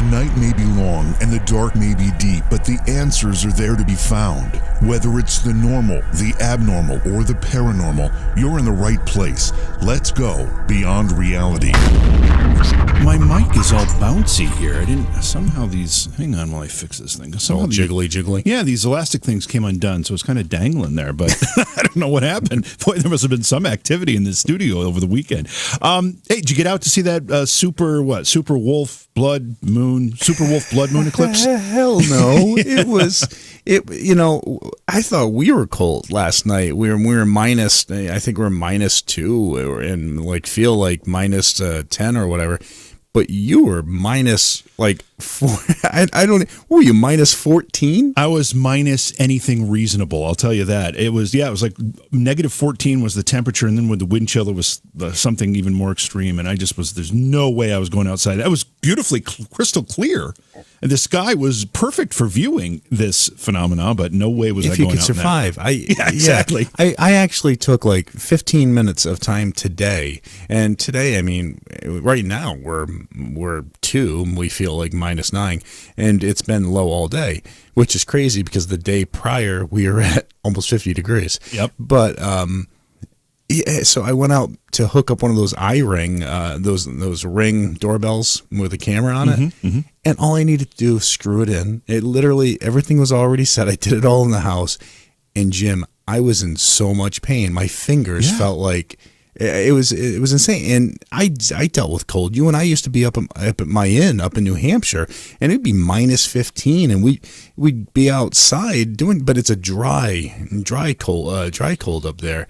The night may be long and the dark may be deep, but the answers are there to be found. Whether it's the normal, the abnormal, or the paranormal, you're in the right place. Let's go beyond reality. My mic is all bouncy here. I didn't, somehow these, hang on while I fix this thing. All jiggly. Yeah, these elastic things came undone, so it's kind of dangling there, but I don't know what happened. Boy, there must have been some activity in the studio over the weekend. Hey, did you get out to see that Super Wolf Blood Moon eclipse? Hell no. I thought we were cold last night. We were minus, I think we're -2 and like feel like minus 10 or whatever. But you were minus like 4. What were you, minus 14? I was minus anything reasonable. I'll tell you that. It was like negative 14 was the temperature. And then with the wind chill, it was something even more extreme. And there's no way I was going outside. That was beautifully crystal clear. And the sky was perfect for viewing this phenomena, but no way was I going out. If you could survive. Exactly. I actually took like 15 minutes of time today. And today, I mean, right now we're 2, we feel like -9, and it's been low all day, which is crazy because the day prior we were at almost 50 degrees. Yep. But so I went out to hook up one of those iRing, those Ring doorbells with a camera on it, and all I needed to do was screw it in. It literally, everything was already set. I did it all in the house, and Jim, I was in so much pain. My fingers felt like it was insane. And I dealt with cold. You and I used to be up at my inn up in New Hampshire, and it'd be minus 15, and we'd be outside doing, but it's a dry cold up there.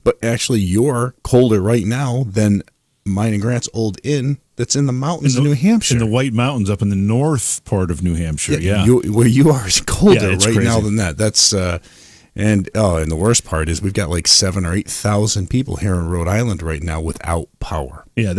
But actually, you're colder right now than mine and Grant's old inn that's in the mountains of New Hampshire. In the White Mountains up in the north part of New Hampshire, yeah. Where you are is colder right crazy now than that. That's and the worst part is we've got like 7,000 or 8,000 people here in Rhode Island right now without power. Yeah,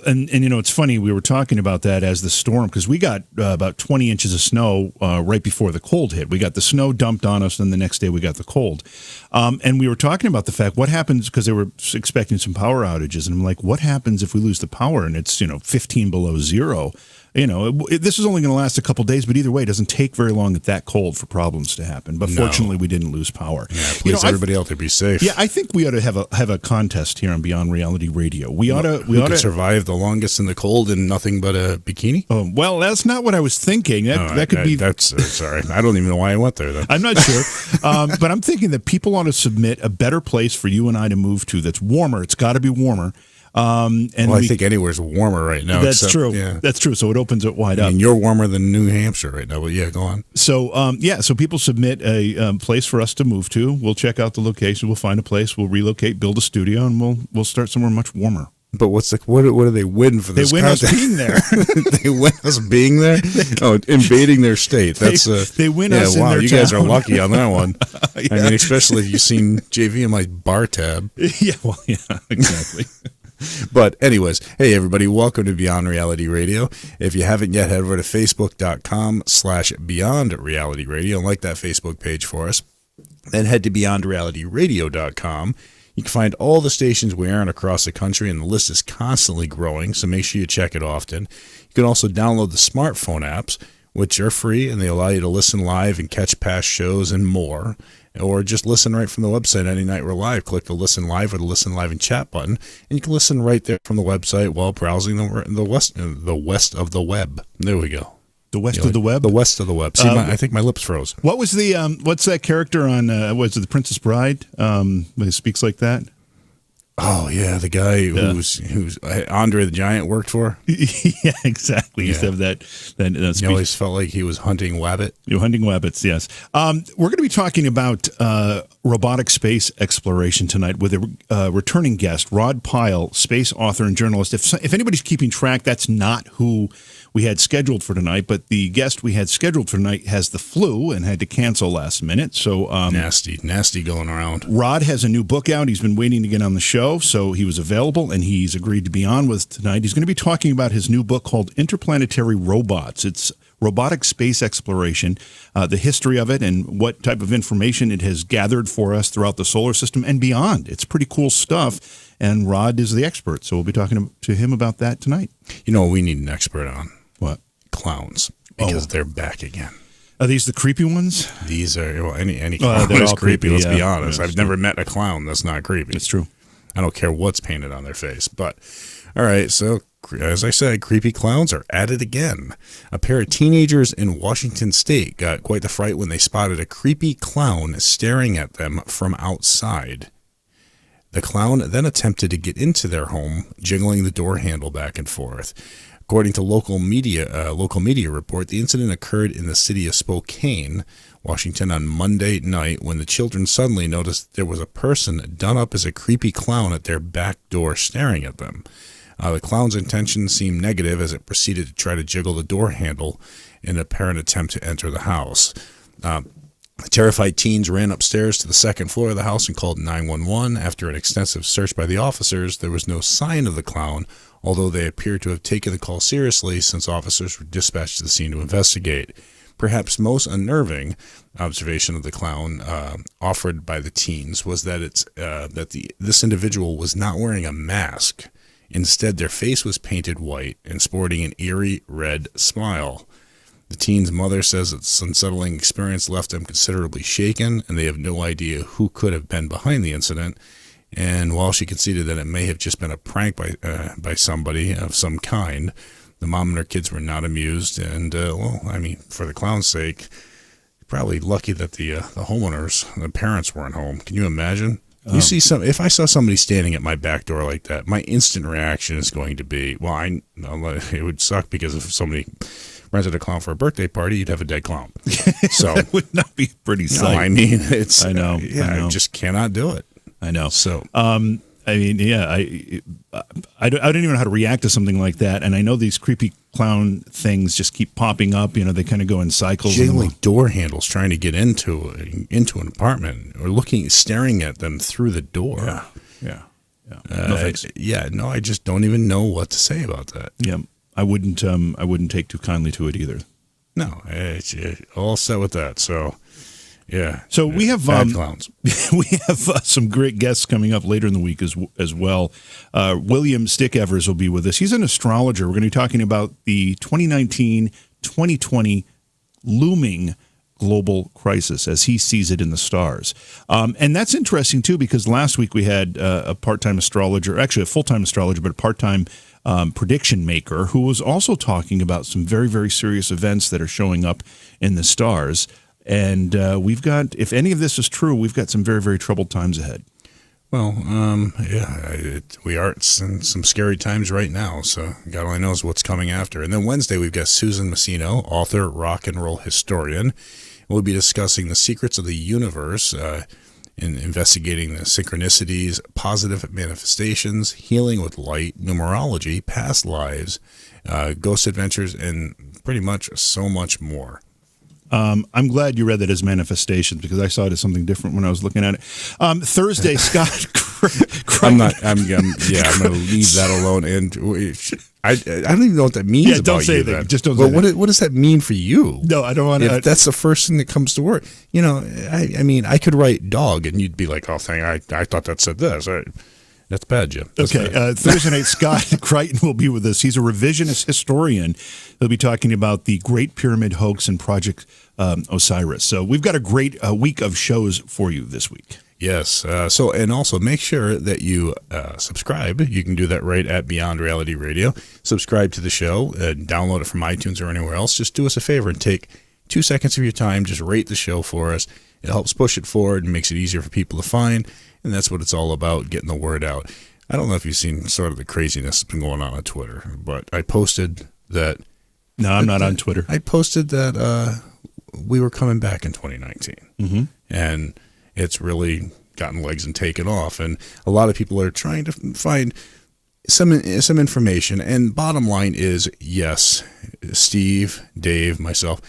and it's funny, we were talking about that as the storm, because we got about 20 inches of snow right before the cold hit. We got the snow dumped on us, and the next day we got the cold. And we were talking about the fact, what happens, because they were expecting some power outages, and I'm like, what happens if we lose the power and it's 15 below zero? This is only going to last a couple days, but either way, it doesn't take very long at that cold for problems to happen. But fortunately, we didn't lose power. Yeah, please, everybody out there, be safe. Yeah, I think we ought to have a contest here on Beyond Reality Radio. We ought to survive the longest in the cold in nothing but a bikini. Oh, well, that's not what I was thinking. That could be. That's sorry. I don't even know why I went there. Then I'm not sure, but I'm thinking that people ought to submit a better place for you and I to move to that's warmer. It's got to be warmer. I think anywhere's warmer right now. That's true. Yeah. That's true. So it opens it wide up. And you're warmer than New Hampshire right now. But yeah, go on. So so people submit a place for us to move to. We'll check out the location. We'll find a place. We'll relocate, build a studio, and we'll start somewhere much warmer. But what do they win for this? They win us being there. They win us being there. Oh, invading their state. That's they win us. Wow, in their you town. guys are lucky on that one. Yeah. I mean, especially if you've seen JV in my bar tab. Yeah. Well, yeah. Exactly. But anyways, hey everybody, welcome to Beyond Reality Radio. If you haven't yet, head over to facebook.com/Beyond Reality Radio and like that Facebook page for us. Then head to beyondrealityradio.com. You can find all the stations we are on across the country, and the list is constantly growing, so make sure you check it often. You can also download the smartphone apps, which are free, and they allow you to listen live and catch past shows and more. Or just listen right from the website any night we're live. Click the Listen Live or the Listen Live and Chat button, and you can listen right there from the website while browsing the west of the web. There we go. The west of the web? The west of the web. See, I think my lips froze. What was the, what's that character on, was it The Princess Bride? When he speaks like that? Oh, yeah, the guy who's Andre the Giant worked for. Yeah, exactly. He used to have that speech. He always felt like he was hunting wabbit. You're hunting wabbits, yes. We're going to be talking about robotic space exploration tonight with a returning guest, Rod Pyle, space author and journalist. If anybody's keeping track, that's not who we had scheduled for tonight, but the guest we had scheduled for tonight has the flu and had to cancel last minute. So nasty going around. Rod has a new book out. He's been waiting to get on the show, so he was available, and he's agreed to be on with tonight. He's going to be talking about his new book called Interplanetary Robots. It's robotic space exploration, the history of it, and what type of information it has gathered for us throughout the solar system and beyond. It's pretty cool stuff, and Rod is the expert, so we'll be talking to him about that tonight. You know what we need an expert on? What? clowns because they're back again. Are these the creepy ones? These are, well, any clown they're is all creepy, let's be honest. Yeah, I've never met a clown that's not creepy. It's true. I don't care what's painted on their face. But, all right, so as I said, creepy clowns are at it again. A pair of teenagers in Washington State got quite the fright when they spotted a creepy clown staring at them from outside. The clown then attempted to get into their home, jiggling the door handle back and forth. According to local media report, the incident occurred in the city of Spokane, Washington, on Monday night when the children suddenly noticed there was a person done up as a creepy clown at their back door staring at them. The clown's intentions seemed negative as it proceeded to try to jiggle the door handle in an apparent attempt to enter the house. The terrified teens ran upstairs to the second floor of the house and called 911. After an extensive search by the officers, there was no sign of the clown, although they appeared to have taken the call seriously since officers were dispatched to the scene to investigate. Perhaps most unnerving observation of the clown offered by the teens was that this individual was not wearing a mask. Instead, their face was painted white and sporting an eerie red smile. The teen's mother says its unsettling experience left them considerably shaken, and they have no idea who could have been behind the incident. And while she conceded that it may have just been a prank by somebody of some kind, the mom and her kids were not amused. And, for the clown's sake, probably lucky that the homeowners, the parents weren't home. Can you imagine? If I saw somebody standing at my back door like that, my instant reaction is going to be, it would suck because if somebody rented a clown for a birthday party, you'd have a dead clown. So that would not be pretty sight. No, I mean, it's, I know. I just cannot do it. I know. So, I mean, yeah, I don't even know how to react to something like that. And I know these creepy clown things just keep popping up. You know, they kind of go in cycles. Jiggling door handles, trying to get into an apartment or staring at them through the door. Yeah. No thanks. I just don't even know what to say about that. Yeah, I wouldn't take too kindly to it either. No, it's all set with that. So. Yeah. So we have clowns. We have some great guests coming up later in the week as well. William Stickevers will be with us. He's an astrologer. We're going to be talking about the 2019-2020 looming global crisis as he sees it in the stars. And that's interesting too, because last week we had a part-time astrologer, actually a full-time astrologer, but a part-time prediction maker who was also talking about some very, very serious events that are showing up in the stars. And we've got, if any of this is true, we've got some very, very troubled times ahead. Well, we are in some scary times right now, so God only knows what's coming after. And then Wednesday, we've got Susan Massino, author, rock and roll historian. We'll be discussing the secrets of the universe, in investigating the synchronicities, positive manifestations, healing with light, numerology, past lives, ghost adventures, and pretty much so much more. I'm glad you read that as manifestations because I saw it as something different when I was looking at it. Thursday, Scott. I'm going to leave that alone. And I don't even know what that means. Yeah, don't say that. Just don't. What does that mean for you? No, I don't want to. If that's the first thing that comes to work, I mean, I could write dog, and you'd be like, "Oh, I thought that said this." That's bad, Jim. That's bad. Thursday night, Scott Crichton will be with us. He's a revisionist historian. He'll be talking about the Great Pyramid hoax and Project Osiris. So we've got a great week of shows for you this week. Yes. And also make sure that you subscribe. You can do that right at Beyond Reality Radio. Subscribe to the show, download it from iTunes or anywhere else. Just do us a favor and take 2 seconds of your time. Just rate the show for us. It helps push it forward and makes it easier for people to find. And that's what it's all about, getting the word out. I don't know if you've seen sort of the craziness that's been going on Twitter, but I posted that. No, I'm not on Twitter. I posted that we were coming back in 2019. Mm-hmm. And it's really gotten legs and taken off. And a lot of people are trying to find some information. And bottom line is, yes, Steve, Dave, myself,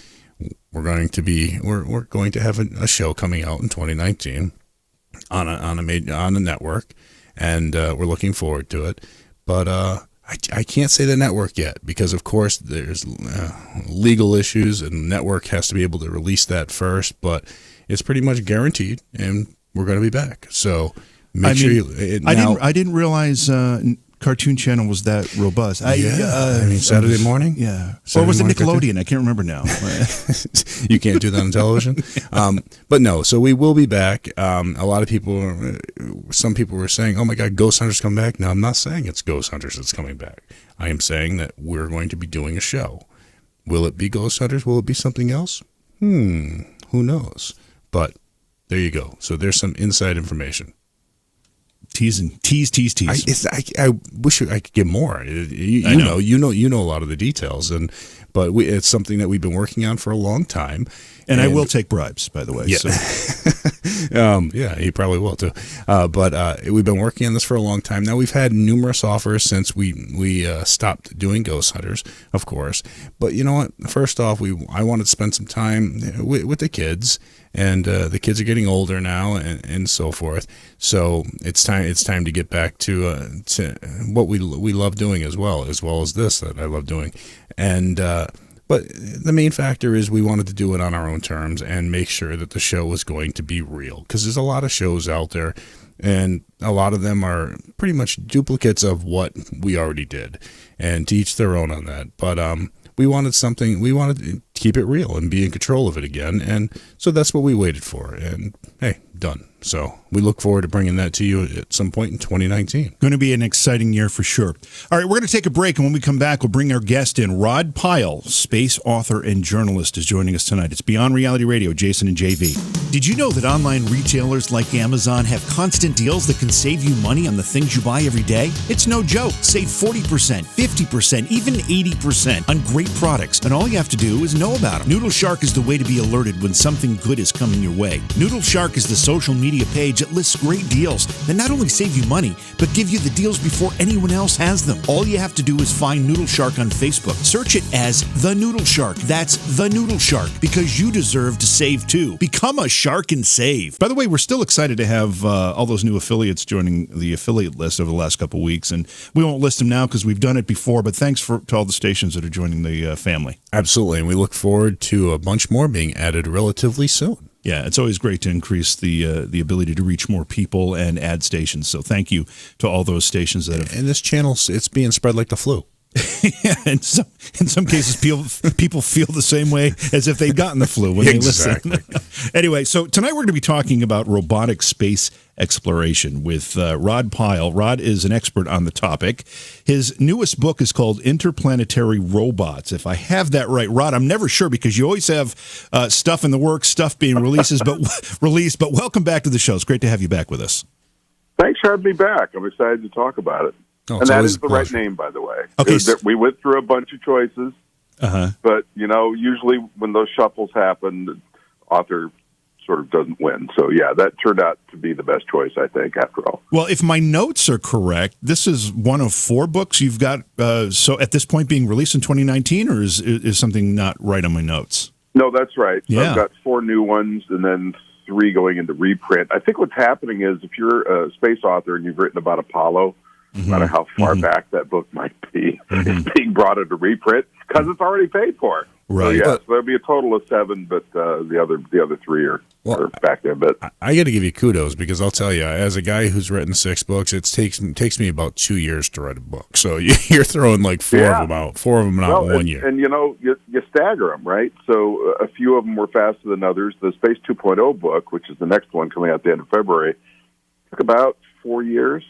we're going to have a show coming out in 2019. On a network, and we're looking forward to it. But I can't say the network yet because, of course, there's legal issues, and the network has to be able to release that first. But it's pretty much guaranteed, and we're going to be back. So make sure you. I didn't realize cartoon channel was that robust? Saturday morning? Yeah. Saturday or was it morning Nickelodeon? I can't remember now. You can't do that on television. But no, so we will be back. A lot of people, some people were saying, oh my God, Ghost Hunters come back. No, I'm not saying it's Ghost Hunters that's coming back. I am saying that we're going to be doing a show. Will it be Ghost Hunters? Will it be something else? Who knows? But there you go. So there's some inside information. Tease. I wish I could get more. You know a lot of the details, but it's something that we've been working on for a long time. And I will take bribes, by the way. Yeah, so. Yeah, he probably will too. But we've been working on this for a long time now. We've had numerous offers since we stopped doing Ghost Hunters, of course. But you know what? First off, I wanted to spend some time with the kids. And the kids are getting older now, and so forth. So it's time to get back to what we love doing as well as this that I love doing. And but the main factor is we wanted to do it on our own terms and make sure that the show was going to be real, because there's a lot of shows out there, and a lot of them are pretty much duplicates of what we already did, and to each their own on that. But we wanted to keep it real and be in control of it again. And so that's what we waited for. And hey, done. So we look forward to bringing that to you at some point in 2019. Going to be an exciting year for sure. All right, we're going to take a break. And when we come back, we'll bring our guest in. Rod Pyle, space author and journalist, is joining us tonight. It's Beyond Reality Radio, Jason and JV. Did you know that online retailers like Amazon have constant deals that can save you money on the things you buy every day? It's no joke. Save 40%, 50%, even 80% on great products. And all you have to do is know about them. Noodle Shark is the way to be alerted when something good is coming your way. Noodle Shark is the social media page that lists great deals that not only save you money, but give you the deals before anyone else has them. All you have to do is find Noodle Shark on Facebook. Search it as The Noodle Shark. That's The Noodle Shark, because you deserve to save too. Become a shark and save. By the way, we're still excited to have all those new affiliates joining the affiliate list over the last couple of weeks, and we won't list them now because we've done it before, but thanks to all the stations that are joining the family. Absolutely, and we look forward to a bunch more being added relatively soon. Yeah, it's always great to increase the ability to reach more people and add stations. So thank you to all those stations that have. And this channel, it's being spread like the flu. Yeah, in some cases, people feel the same way as if they've gotten the flu when they listen. Anyway, so tonight we're going to be talking about robotic space exploration with Rod Pyle. Rod is an expert on the topic. His newest book is called Interplanetary Robots. If I have that right, Rod, I'm never sure because you always have stuff in the works, stuff being released. But welcome back to the show. It's great to have you back with us. Thanks for having me back. I'm excited to talk about it. Oh, and that is the right name, by the way. Okay. We went through a bunch of choices, but, usually when those shuffles happen, the author sort of doesn't win. So, yeah, that turned out to be the best choice, I think, after all. Well, if my notes are correct, this is one of 4 books you've got, so at this point being released in 2019, or is something not right on my notes? No, that's right. So Yeah. I've got 4 new ones and then 3 going into reprint. I think what's happening is if you're a space author and you've written about Apollo, no matter how far back that book might be, it's being brought into reprint because it's already paid for. Right. So, so there'll be a total of 7, but the other 3 are back there. But I got to give you kudos because I'll tell you, as a guy who's written 6 books, it takes me about 2 years to write a book. So you're throwing like 4 of them out, 4 of them out in 1 year. And you stagger them, right? So a few of them were faster than others. The Space 2.0 book, which is the next one coming out at the end of February, took about 4 years.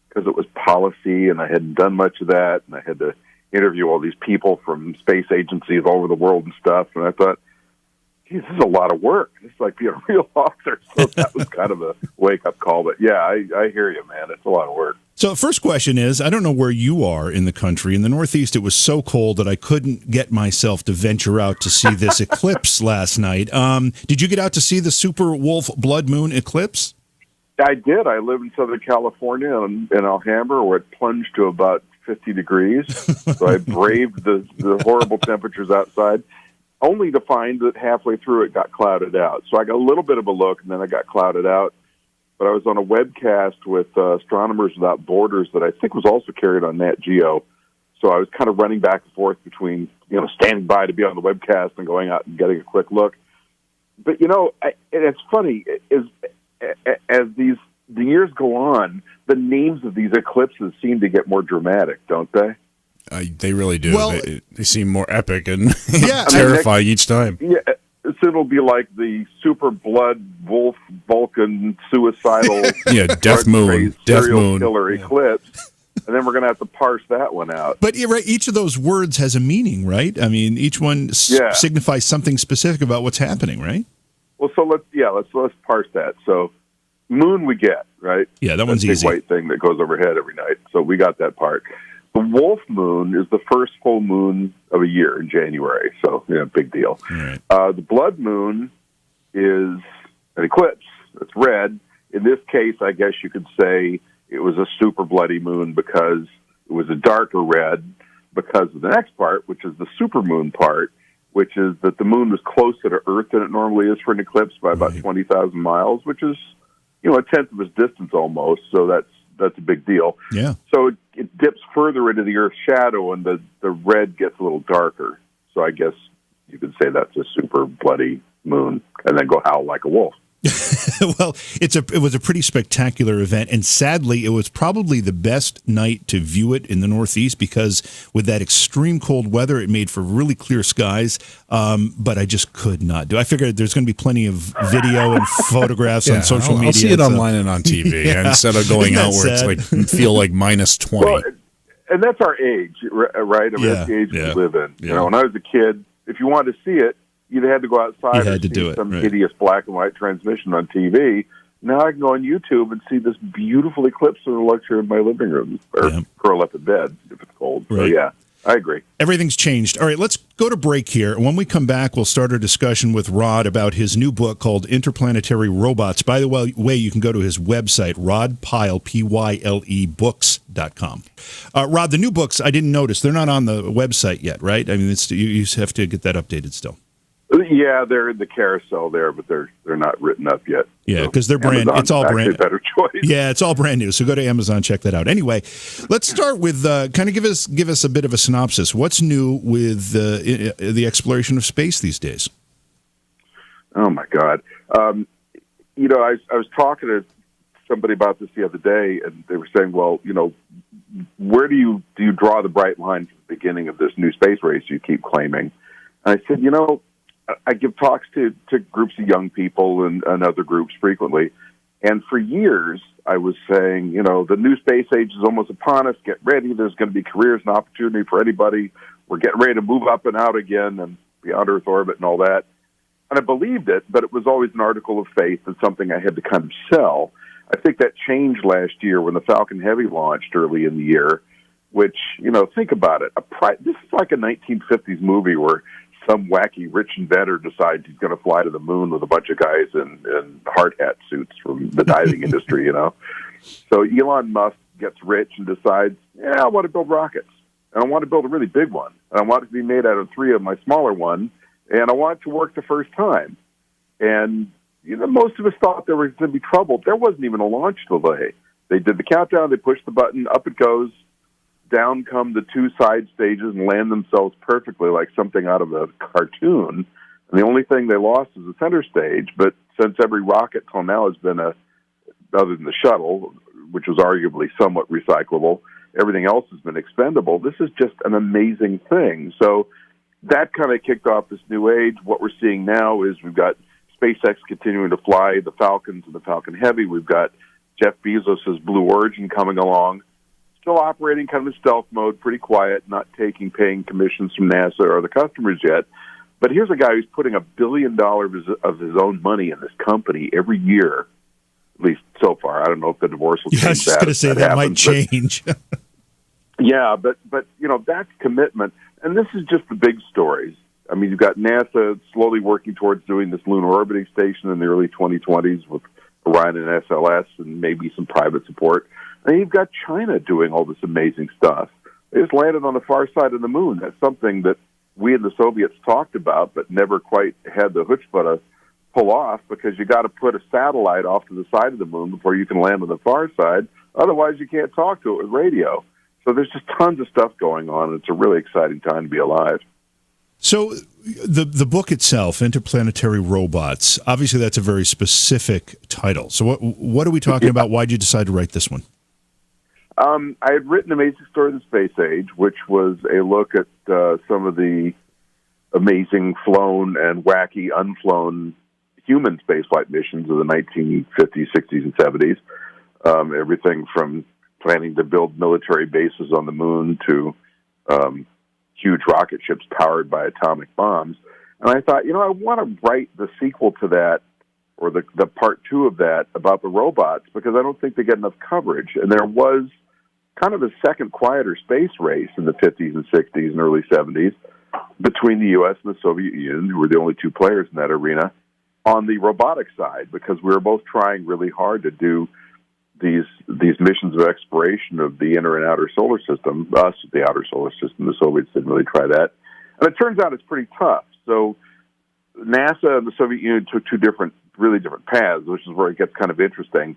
Because it was policy, and I hadn't done much of that, and I had to interview all these people from space agencies all over the world and stuff, and I thought, geez, this is a lot of work. It's like being a real author, so that was kind of a wake-up call. But, yeah, I hear you, man. It's a lot of work. So the first question is, I don't know where you are in the country. In the Northeast, it was so cold that I couldn't get myself to venture out to see this eclipse last night. Did you get out to see the Super Wolf Blood Moon eclipse? I did. I live in Southern California in Alhambra, where it plunged to about 50 degrees. So I braved the horrible temperatures outside, only to find that halfway through it got clouded out. So I got a little bit of a look, and then I got clouded out. But I was on a webcast with Astronomers Without Borders that I think was also carried on Nat Geo. So I was kind of running back and forth between, standing by to be on the webcast and going out and getting a quick look. But, and it's funny, as these the years go on, the names of these eclipses seem to get more dramatic, don't they? They really do. Well, they seem more epic and Yeah, terrifying each time. Yeah, so it'll be like the super blood wolf Vulcan suicidal Yeah, Death Moon, serial killer eclipse, and then we're going to have to parse that one out. But you're right, each of those words has a meaning, right? I mean, each one signifies something specific about what's happening, right? Well, so let's parse that. So, moon we get, right? Yeah, that one's big easy. White thing that goes overhead every night. So we got that part. The wolf moon is the first full moon of a year in January. So, big deal. Right. The blood moon is an eclipse. It's red. In this case, I guess you could say it was a super bloody moon because it was a darker red because of the next part, which is the supermoon part, which is that the moon was closer to Earth than it normally is for an eclipse by about 20,000 miles, which is, a tenth of its distance almost. So that's a big deal. Yeah. So it dips further into the Earth's shadow, and the red gets a little darker. So I guess you could say that's a super bloody moon, and then go howl like a wolf. Well, it was a pretty spectacular event, and sadly, it was probably the best night to view it in the Northeast because with that extreme cold weather, it made for really clear skies. But I just could not do. I figured there's going to be plenty of video and photographs on social media. I'll see it online and on TV instead of going out where sad? it's like feel like minus 20. Well, and that's our age, right? I mean, that's the age we live in. Yeah. When I was a kid, if you wanted to see it, you had to go outside and see some hideous black and white transmission on TV. Now I can go on YouTube and see this beautiful eclipse in the luxury of my living room, or curl up in bed if it's cold. Right. So, yeah, I agree. Everything's changed. All right, let's go to break here. When we come back, we'll start a discussion with Rod about his new book called Interplanetary Robots. By the way, you can go to his website, Pyle, Pyle, books.com. Rod, the new books, I didn't notice. They're not on the website yet, right? I mean, you have to get that updated still. Yeah, they're in the carousel there, but they're not written up yet. Yeah, because they're brand. Amazon's it's all brand. A better choice. Yeah, it's all brand new. So go to Amazon, check that out. Anyway, let's start with kind of give us a bit of a synopsis. What's new with the exploration of space these days? Oh my God! I was talking to somebody about this the other day, and they were saying, "Well, where do you draw the bright line from the beginning of this new space race you keep claiming?" And I said, I give talks to groups of young people and other groups frequently. And for years, I was saying, the new space age is almost upon us. Get ready. There's going to be careers and opportunity for anybody. We're getting ready to move up and out again and beyond Earth orbit and all that. And I believed it, but it was always an article of faith and something I had to kind of sell. I think that changed last year when the Falcon Heavy launched early in the year, which, think about it. This is like a 1950s movie where some wacky rich inventor decides he's going to fly to the moon with a bunch of guys in hard hat suits from the diving industry, So Elon Musk gets rich and decides, I want to build rockets. And I want to build a really big one. And I want it to be made out of 3 of my smaller ones. And I want it to work the first time. And, most of us thought there was going to be trouble. There wasn't even a launch delay. They did the countdown. They pushed the button. Up it goes. Down come the 2 side stages and land themselves perfectly like something out of a cartoon. And the only thing they lost is the center stage. But since every rocket till now has been other than the shuttle, which was arguably somewhat recyclable, everything else has been expendable. This is just an amazing thing. So that kind of kicked off this new age. What we're seeing now is we've got SpaceX continuing to fly the Falcons and the Falcon Heavy. We've got Jeff Bezos' Blue Origin coming along. Still operating kind of in stealth mode, pretty quiet, not paying commissions from NASA or the customers yet. But here's a guy who's putting $1 billion of his own money in this company every year, at least so far. I don't know if the divorce will change that. I was just going to say that might change. But that's commitment. And this is just the big stories. I mean, you've got NASA slowly working towards doing this lunar orbiting station in the early 2020s with Orion and SLS and maybe some private support. And you've got China doing all this amazing stuff. They just landed on the far side of the moon. That's something that we and the Soviets talked about, but never quite had the chutzpah to pull off because you got to put a satellite off to the side of the moon before you can land on the far side. Otherwise, you can't talk to it with radio. So there's just tons of stuff going on. And it's a really exciting time to be alive. So the book itself, Interplanetary Robots, obviously that's a very specific title. So what are we talking about? Why did you decide to write this one? I had written Amazing Story of the Space Age, which was a look at some of the amazing flown and wacky unflown human spaceflight missions of the 1950s, 60s, and 70s. Everything from planning to build military bases on the moon to huge rocket ships powered by atomic bombs. And I thought, I want to write the sequel to that, or the part two of that, about the robots, because I don't think they get enough coverage. And there was kind of a second, quieter space race in the 50s and 60s and early 70s between the U.S. and the Soviet Union, who were the only two players in that arena, on the robotic side, because we were both trying really hard to do these missions of exploration of the inner and outer solar system. Us, the outer solar system, the Soviets didn't really try that. And it turns out it's pretty tough. So NASA and the Soviet Union took two really different paths, which is where it gets kind of interesting.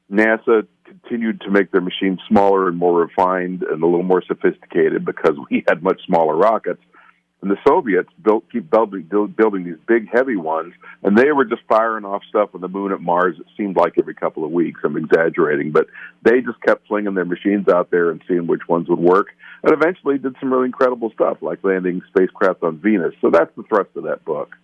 NASA continued to make their machines smaller and more refined and a little more sophisticated because we had much smaller rockets. And the Soviets keep building these big, heavy ones, and they were just firing off stuff on the moon at Mars, it seemed like every couple of weeks. I'm exaggerating, but they just kept flinging their machines out there and seeing which ones would work, and eventually did some really incredible stuff, like landing spacecraft on Venus. So that's the thrust of that book.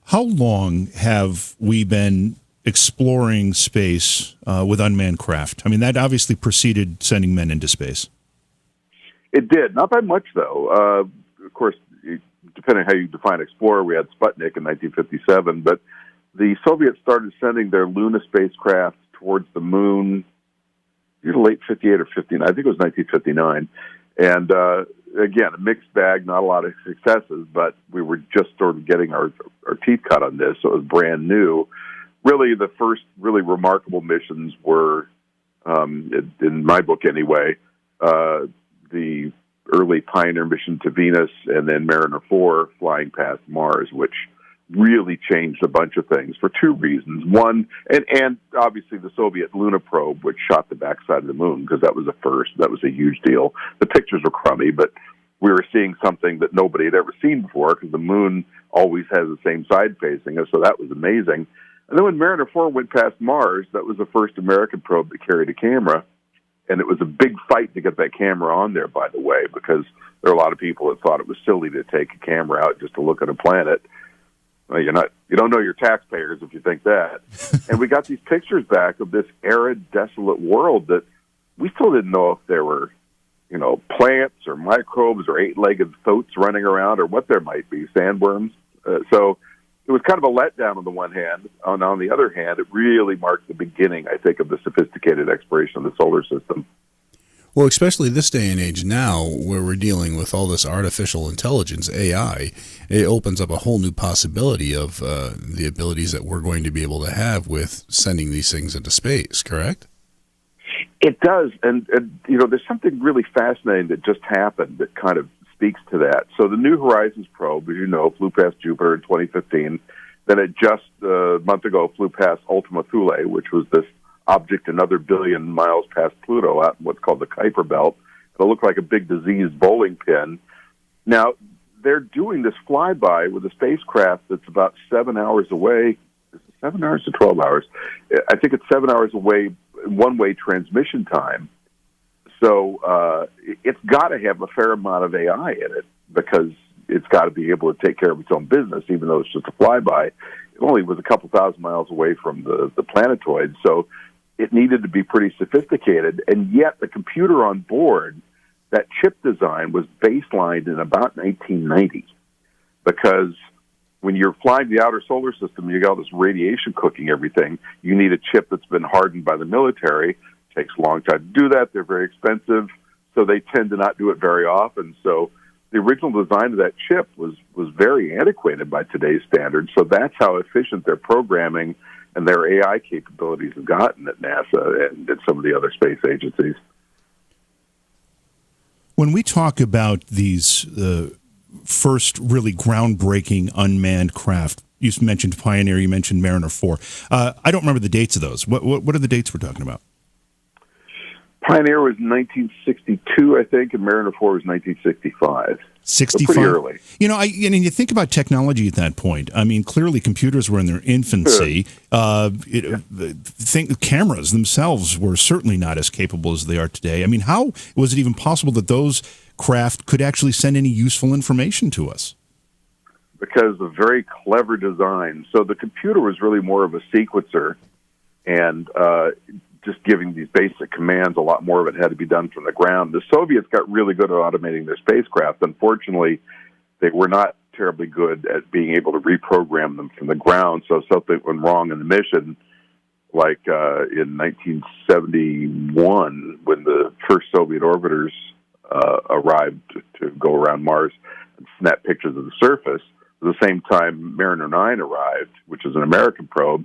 How long have we been exploring space with unmanned craft? I mean, that obviously preceded sending men into space. It did. Not by much, though. Of course, depending on how you define explorer, we had Sputnik in 1957, but the Soviets started sending their Luna spacecraft towards the moon either late 58 or 59. I think it was 1959. And again, a mixed bag, not a lot of successes, but we were just sort of getting our teeth cut on this, so it was brand new. Really, the first really remarkable missions were, in my book anyway, the early Pioneer mission to Venus, and then Mariner 4 flying past Mars, which really changed a bunch of things for two reasons. One, and obviously the Soviet Luna probe, which shot the backside of the moon, because that was a first. That was a huge deal. The pictures were crummy, but we were seeing something that nobody had ever seen before, because the moon always has the same side facing us, so that was amazing. And then when Mariner 4 went past Mars, that was the first American probe that carried a camera. And it was a big fight to get that camera on there, by the way, because there are a lot of people that thought it was silly to take a camera out just to look at a planet. Well, you don't know your taxpayers if you think that. And we got these pictures back of this arid, desolate world that we still didn't know if there were, plants or microbes or eight-legged thoats running around or what there might be, sandworms. So it was kind of a letdown on the one hand. On the other hand, it really marked the beginning, I think, of the sophisticated exploration of the solar system. Well, especially this day and age now, where we're dealing with all this artificial intelligence, AI, it opens up a whole new possibility of the abilities that we're going to be able to have with sending these things into space, correct? It does. And there's something really fascinating that just happened that kind of speaks to that. So the New Horizons probe, as you know, flew past Jupiter in 2015. Then it just a month ago flew past Ultima Thule, which was this object another billion miles past Pluto out in what's called the Kuiper Belt. It'll look like a big diseased bowling pin. Now, they're doing this flyby with a spacecraft that's about 7 hours away. Is it 7 hours to 12 hours? I think it's 7 hours away, one-way transmission time. So it's got to have a fair amount of AI in it, because it's got to be able to take care of its own business, even though it's just a flyby. It only was a couple thousand miles away from the planetoid, so it needed to be pretty sophisticated. And yet the computer on board, that chip design, was baselined in about 1990, because when you're flying the outer solar system, you got all this radiation cooking everything. You need a chip that's been hardened by the military. Takes a long time to do that. They're very expensive, so they tend to not do it very often. So the original design of that chip was very antiquated by today's standards. So that's how efficient their programming and their AI capabilities have gotten at NASA and at some of the other space agencies. When we talk about these first really groundbreaking unmanned craft, you mentioned Pioneer, you mentioned Mariner 4. I don't remember the dates of those. What are the dates we're talking about? Pioneer was 1962, I think, and Mariner 4 was 1965. 65. So pretty early. You know, you think about technology at that point. I mean, clearly computers were in their infancy. Cameras themselves were certainly not as capable as they are today. I mean, how was it even possible that those craft could actually send any useful information to us? Because of very clever design. So the computer was really more of a sequencer, and just giving these basic commands. A lot more of it had to be done from the ground. The Soviets got really good at automating their spacecraft. Unfortunately, they were not terribly good at being able to reprogram them from the ground. So something went wrong in the mission, like in 1971, when the first Soviet orbiters arrived to go around Mars and snap pictures of the surface. At the same time, Mariner 9 arrived, which is an American probe.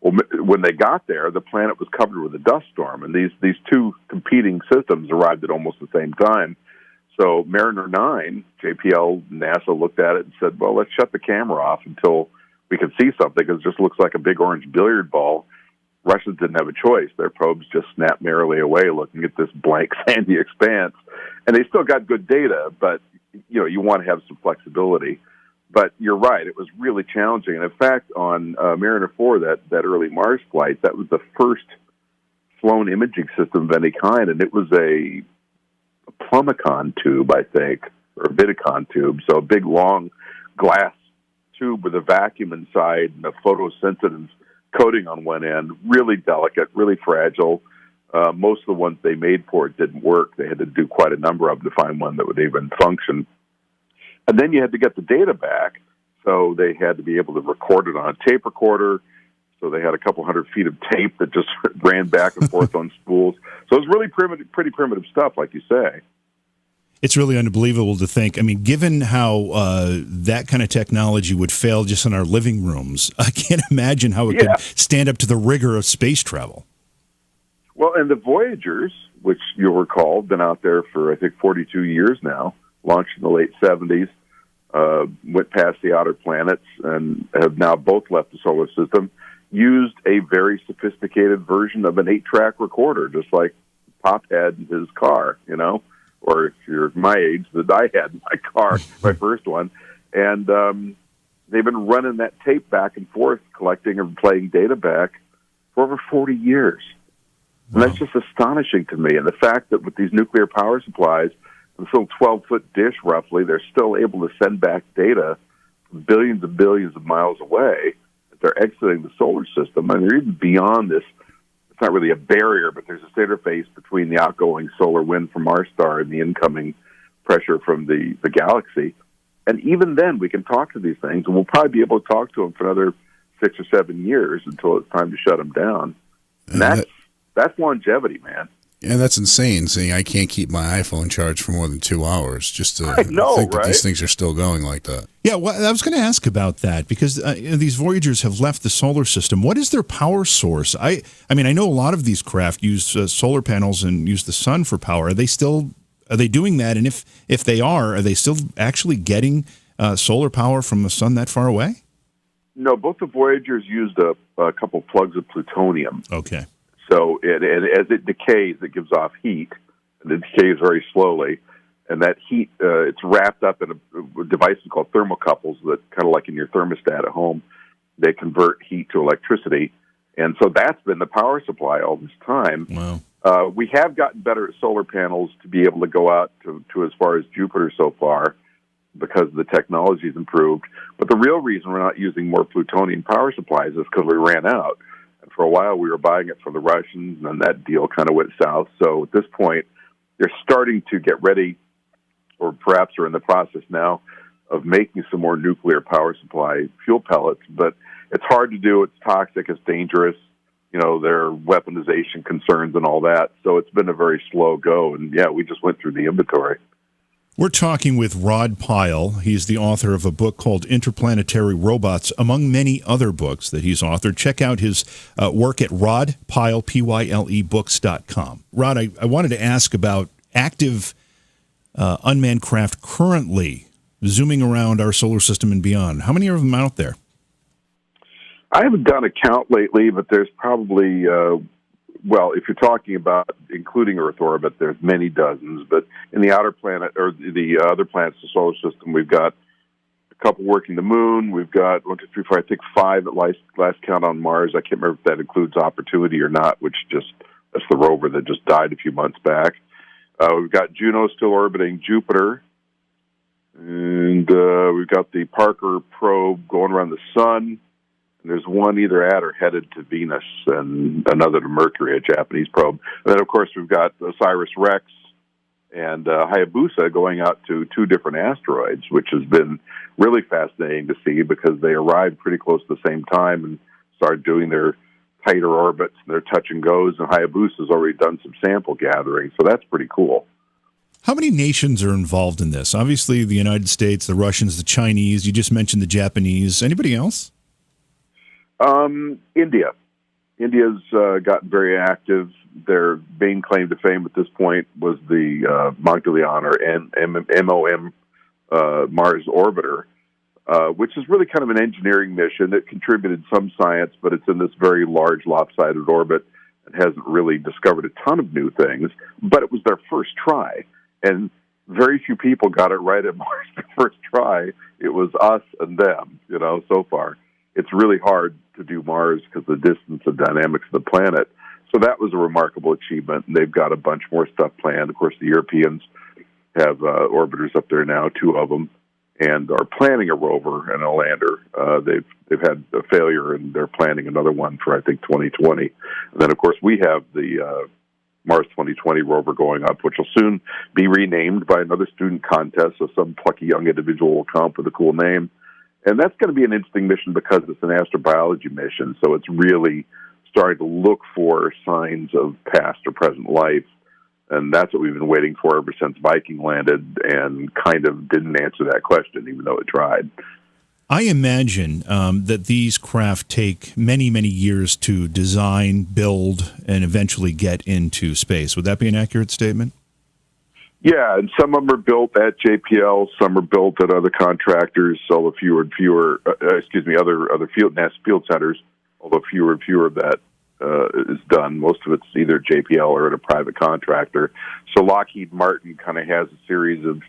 Well, when they got there, the planet was covered with a dust storm, and these two competing systems arrived at almost the same time. So Mariner 9, JPL, NASA looked at it and said, well, let's shut the camera off until we can see something, because it just looks like a big orange billiard ball. Russians didn't have a choice. Their probes just snapped merrily away looking at this blank, sandy expanse. And they still got good data, but you want to have some flexibility. But you're right, it was really challenging. And in fact, on Mariner 4, that early Mars flight, that was the first flown imaging system of any kind, and it was a Plumicon tube, I think, or a Vidicon tube, so a big, long glass tube with a vacuum inside and a photosensitive coating on one end, really delicate, really fragile. Most of the ones they made for it didn't work. They had to do quite a number of them to find one that would even function. And then you had to get the data back, so they had to be able to record it on a tape recorder. So they had a couple hundred feet of tape that just ran back and forth on spools. So it was really pretty primitive stuff, like you say. It's really unbelievable to think. I mean, given how that kind of technology would fail just in our living rooms, I can't imagine how it could stand up to the rigor of space travel. Well, and the Voyagers, which you'll recall, been out there for, I think, 42 years now, launched in the late 70s, went past the outer planets, and have now both left the solar system, used a very sophisticated version of an 8-track recorder, just like Pop had in his car, or if you're my age, that I had in my car, my first one. And they've been running that tape back and forth, collecting and playing data back for over 40 years. And that's just astonishing to me. And the fact that with these nuclear power supplies, this little 12-foot dish, roughly, they're still able to send back data from billions and billions of miles away. They're exiting the solar system, and they're even beyond this. It's not really a barrier, but there's this interface between the outgoing solar wind from our star and the incoming pressure from the galaxy. And even then, we can talk to these things, and we'll probably be able to talk to them for another 6 or 7 years until it's time to shut them down. And that's longevity, man. And that's insane, seeing I can't keep my iPhone charged for more than 2 hours just to think that these things are still going like that. Yeah, well, I was going to ask about that because these Voyagers have left the solar system. What is their power source? I mean, I know a lot of these craft use solar panels and use the sun for power. Are they doing that? And if they are they still actually getting solar power from the sun that far away? No, both the Voyagers used a couple plugs of plutonium. Okay. So as it decays, it gives off heat, and it decays very slowly. And that heat, it's wrapped up in a device called thermocouples that, kind of like in your thermostat at home, they convert heat to electricity. And so that's been the power supply all this time. Wow. We have gotten better at solar panels to be able to go out to as far as Jupiter so far because the technology's improved. But the real reason we're not using more plutonium power supplies is because we ran out. For a while, we were buying it from the Russians, and then that deal kind of went south. So at this point, they're starting to get ready, or perhaps are in the process now, of making some more nuclear power supply fuel pellets. But it's hard to do. It's toxic. It's dangerous. There are weaponization concerns and all that. So it's been a very slow go. And, we just went through the inventory. We're talking with Rod Pyle. He's the author of a book called Interplanetary Robots, among many other books that he's authored. Check out his work at rodpyle, PYLE, Rod, I wanted to ask about active unmanned craft currently zooming around our solar system and beyond. How many of them out there? I haven't done a count lately, but there's probably well, if you're talking about including Earth orbit, there's many dozens. But in the outer planet or the other planets of the solar system, we've got a couple working the moon. We've got 1, 2, 3, 4, I think 5 at last count on Mars. I can't remember if that includes Opportunity or not, that's the rover that just died a few months back. We've got Juno still orbiting Jupiter. And we've got the Parker probe going around the sun. And there's one either at or headed to Venus and another to Mercury, a Japanese probe. And then, of course, we've got OSIRIS-REx and Hayabusa going out to 2 different asteroids, which has been really fascinating to see because they arrived pretty close to the same time and started doing their tighter orbits and their touch and goes. And Hayabusa's already done some sample gathering, so that's pretty cool. How many nations are involved in this? Obviously, the United States, the Russians, the Chinese. You just mentioned the Japanese. Anybody else? India. India's gotten very active. Their main claim to fame at this point was the Magdalena or MOM Mars orbiter, which is really kind of an engineering mission that contributed some science, but it's in this very large lopsided orbit and hasn't really discovered a ton of new things. But it was their first try. And very few people got it right at Mars the first try. It was us and them, so far. It's really hard to do Mars because of the distance and dynamics of the planet. So that was a remarkable achievement, and they've got a bunch more stuff planned. Of course, the Europeans have orbiters up there now, 2 of them, and are planning a rover and a lander. They've had a failure, and they're planning another one for, I think, 2020. And then, of course, we have the Mars 2020 rover going up, which will soon be renamed by another student contest, so some plucky young individual will come up with a cool name. And that's going to be an interesting mission because it's an astrobiology mission, so it's really starting to look for signs of past or present life. And that's what we've been waiting for ever since Viking landed and kind of didn't answer that question, even though it tried. I imagine that these craft take many, many years to design, build, and eventually get into space. Would that be an accurate statement? Yeah, and some of them are built at JPL, some are built at other contractors, although fewer and fewer, other field centers, although fewer and fewer of that is done. Most of it's either JPL or at a private contractor. So Lockheed Martin kind of has a series of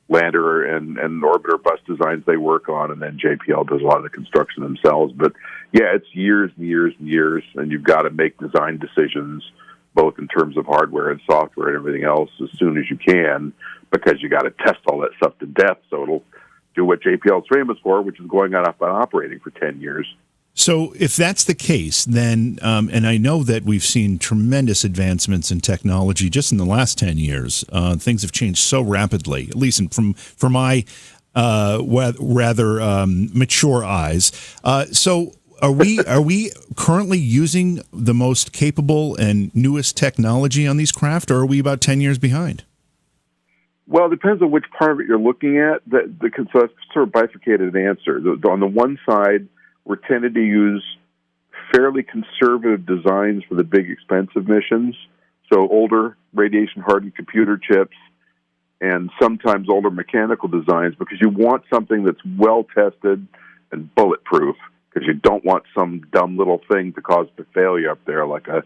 lander and orbiter bus designs they work on, and then JPL does a lot of the construction themselves. But yeah, it's years and years and years, and you've got to make design decisions, both in terms of hardware and software and everything else, as soon as you can, because you got to test all that stuff to death so it'll do what JPL is famous for, which is going on up and operating for 10 years. So if that's the case, then, and I know that we've seen tremendous advancements in technology just in the last 10 years. Things have changed so rapidly, at least from my rather mature eyes. So are we currently using the most capable and newest technology on these craft, or are we about 10 years behind? Well, it depends on which part of it you're looking at. So that's sort of bifurcated answer. On the one side, we're tended to use fairly conservative designs for the big, expensive missions. So older radiation-hardened computer chips and sometimes older mechanical designs, because you want something that's well-tested and bulletproof, because you don't want some dumb little thing to cause the failure up there, like a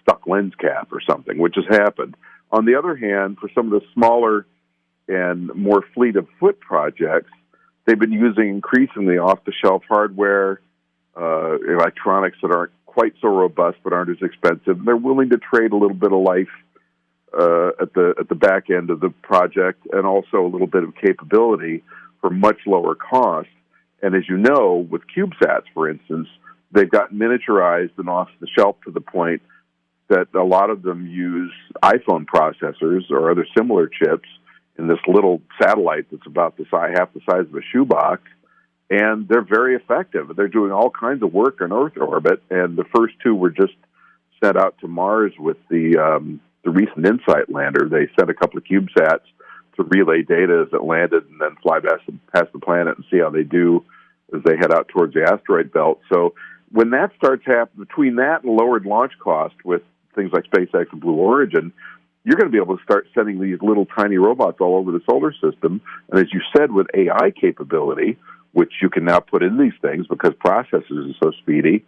stuck lens cap or something, which has happened. On the other hand, for some of the smaller and more fleet-of-foot projects, they've been using increasingly off-the-shelf hardware, electronics that aren't quite so robust but aren't as expensive. They're willing to trade a little bit of life at the back end of the project, and also a little bit of capability for much lower cost. And as you know, with CubeSats, for instance, they've got miniaturized and off-the-shelf to the point that a lot of them use iPhone processors or other similar chips in this little satellite that's about half the size of a shoebox, and they're very effective. They're doing all kinds of work in Earth orbit, and the first 2 were just sent out to Mars with the recent InSight lander. They sent a couple of CubeSats to relay data as it landed and then fly past the planet and see how they do as they head out towards the asteroid belt. So when that starts happening, between that and lowered launch cost with things like SpaceX and Blue Origin, you're going to be able to start sending these little tiny robots all over the solar system. And as you said, with AI capability, which you can now put in these things because processors are so speedy,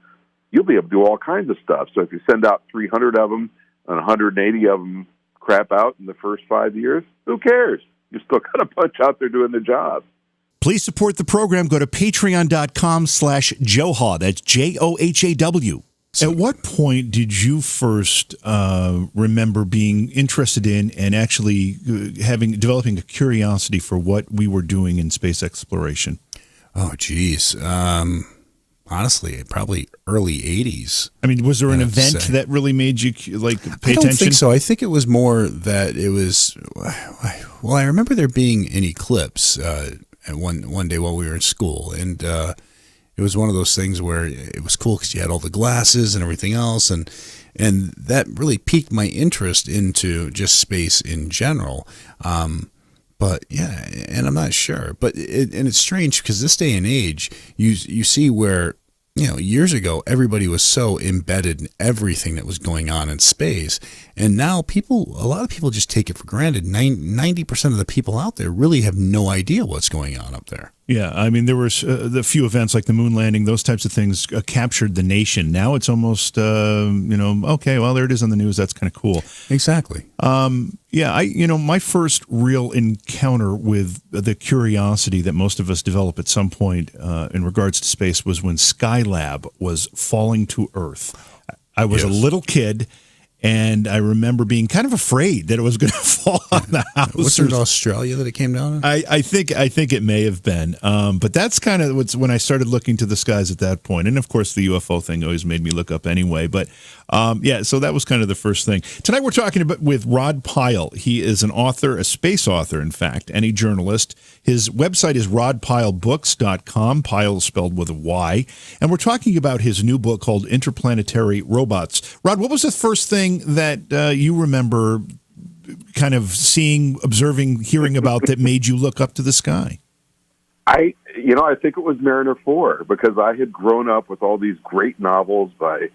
you'll be able to do all kinds of stuff. So if you send out 300 of them and 180 of them crap out in the first 5 years, who cares? You still got a bunch out there doing the job. Please support the program. Go to patreon.com/Johhaw. That's JOHAW. At what point did you first remember being interested in and actually developing a curiosity for what we were doing in space exploration? Oh, geez. Honestly, probably early 80s. I mean, was there an event that really made you pay attention? I don't think so. I think it was more that it was, well, I remember there being an eclipse at one day while we were in school, and it was one of those things where it was cool because you had all the glasses and everything else, and that really piqued my interest into just space in general. But yeah, and I'm not sure. But it's strange because this day and age, you see where, years ago everybody was so embedded in everything that was going on in space, and now a lot of people just take it for granted. 90% of the people out there really have no idea what's going on up there. Yeah, I mean, there were the few events like the moon landing, those types of things captured the nation. Now it's almost, okay, well, there it is on the news. That's kind of cool. Exactly. Yeah, my first real encounter with the curiosity that most of us develop at some point in regards to space was when Skylab was falling to Earth. I was a little kid, and I remember being kind of afraid that it was going to fall on the house. Was it Australia that it came down on? I think it may have been, but that's kind of when I started looking to the skies at that point. And of course, the UFO thing always made me look up anyway. But so that was kind of the first thing. Tonight we're talking with Rod Pyle. He is an author, a space author, in fact, and a journalist. His website is rodpylebooks.com. Pyle is spelled with a Y. And we're talking about his new book called Interplanetary Robots. Rod, what was the first thing that you remember kind of seeing, observing, hearing about that made you look up to the sky? I think it was Mariner 4, because I had grown up with all these great novels by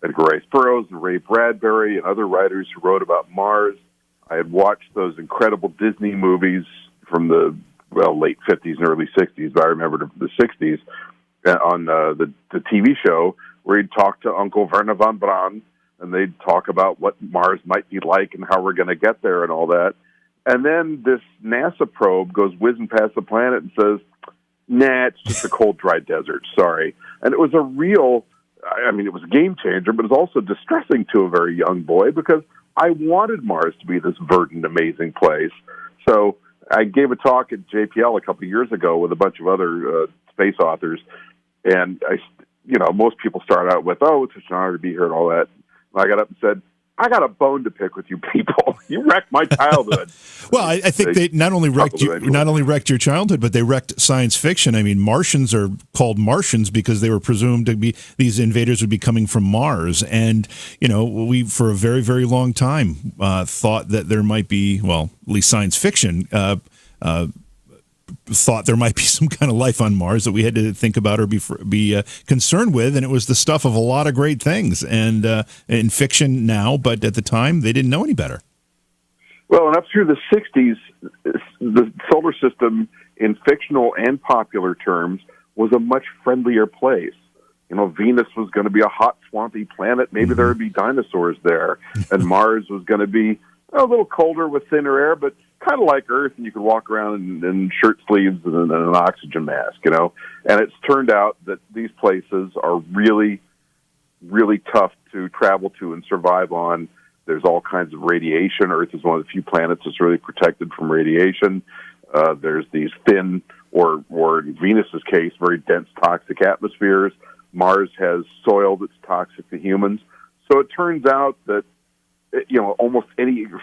Edgar Rice Burroughs and Ray Bradbury and other writers who wrote about Mars. I had watched those incredible Disney movies from the late 50s and early 60s, but I remember the 60s on the TV show where he'd talk to Uncle Werner von Braun, and they'd talk about what Mars might be like and how we're going to get there and all that. And then this NASA probe goes whizzing past the planet and says, nah, it's just a cold, dry desert, sorry. And it was it was a game changer, but it was also distressing to a very young boy because I wanted Mars to be this verdant, amazing place. So I gave a talk at JPL a couple of years ago with a bunch of other space authors, and most people start out with, "Oh, it's such an honor to be here" and all that. And I got up and said, "I got a bone to pick with you people. You wrecked my childhood." Well, I think they not only wrecked your childhood, but they wrecked science fiction. I mean, Martians are called Martians because they were presumed to be, these invaders would be coming from Mars, and we for a very, very long time thought that there might be, well, at least science fiction thought there might be some kind of life on Mars that we had to think about or be concerned with, and it was the stuff of a lot of great things and in fiction now, but at the time they didn't know any better. Well, and up through the 60s, the solar system in fictional and popular terms was a much friendlier place. Venus was going to be a hot, swampy planet. Maybe there would be dinosaurs there. And Mars was going to be a little colder with thinner air, but kind of like Earth, and you could walk around in shirt sleeves and an oxygen mask, And it's turned out that these places are really, really tough to travel to and survive on. There's all kinds of radiation. Earth is one of the few planets that's really protected from radiation. There's these thin, or in Venus's case, very dense toxic atmospheres. Mars has soil that's toxic to humans. So it turns out that almost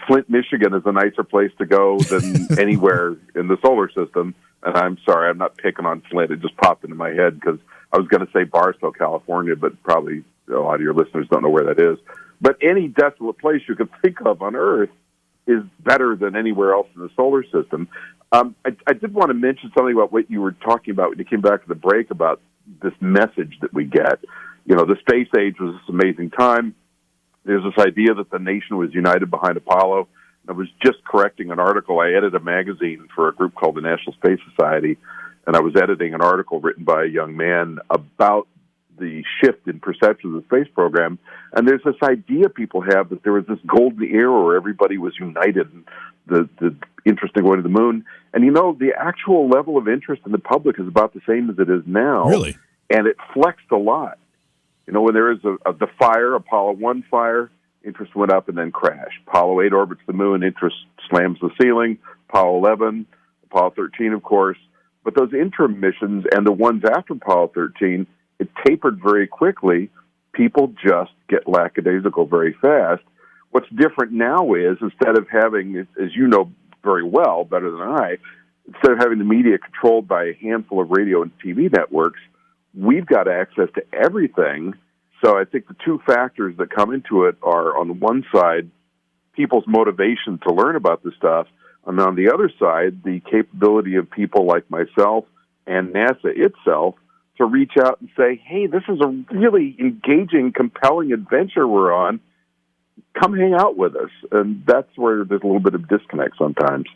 Flint, Michigan is a nicer place to go than anywhere in the solar system. And I'm sorry, I'm not picking on Flint. It just popped into my head because I was going to say Barstow, California, but probably a lot of your listeners don't know where that is. But any desolate place you could think of on Earth is better than anywhere else in the solar system. I did want to mention something about what you were talking about when you came back to the break about this message that we get. The space age was this amazing time. There's this idea that the nation was united behind Apollo. I was just correcting an article. I edit a magazine for a group called the National Space Society, and I was editing an article written by a young man about the shift in perception of the space program. And there's this idea people have that there was this golden era where everybody was united in the interest in going to the moon. And, the actual level of interest in the public is about the same as it is now. Really? And it flexed a lot. When there is the fire, Apollo 1 fire, interest went up and then crashed. Apollo 8 orbits the moon, interest slams the ceiling. Apollo 11, Apollo 13, of course. But those interim missions and the ones after Apollo 13, it tapered very quickly. People just get lackadaisical very fast. What's different now is, instead of having, as you know very well, better than I, instead of having the media controlled by a handful of radio and TV networks, we've got access to everything. So I think the two factors that come into it are, on the one side, people's motivation to learn about this stuff, and on the other side, the capability of people like myself and NASA itself to reach out and say, hey, this is a really engaging, compelling adventure we're on. Come hang out with us. And that's where there's a little bit of disconnect sometimes.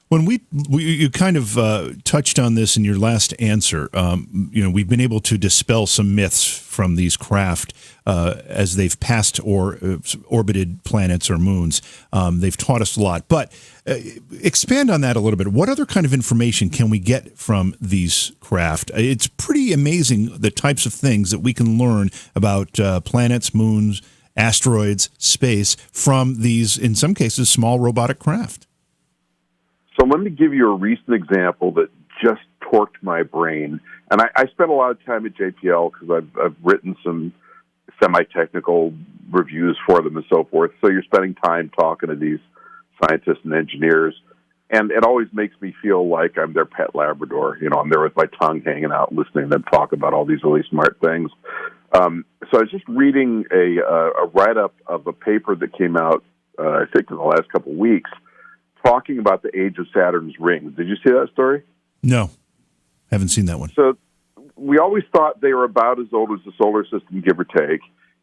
When you kind of touched on this in your last answer, we've been able to dispel some myths from these craft as they've passed or orbited planets or moons. They've taught us a lot. But expand on that a little bit. What other kind of information can we get from these craft? It's pretty amazing the types of things that we can learn about planets, moons, asteroids, space from these, in some cases, small robotic craft. So let me give you a recent example that just torqued my brain. And I spent a lot of time at JPL because I've written some semi-technical reviews for them and so forth. So you're spending time talking to these scientists and engineers. And it always makes me feel like I'm their pet Labrador. I'm there with my tongue hanging out, listening to them talk about all these really smart things. So I was just reading a write-up of a paper that came out, I think, in the last couple of weeks, talking about the age of Saturn's rings. Did you see that story? No, haven't seen that one. So we always thought they were about as old as the solar system, give or take,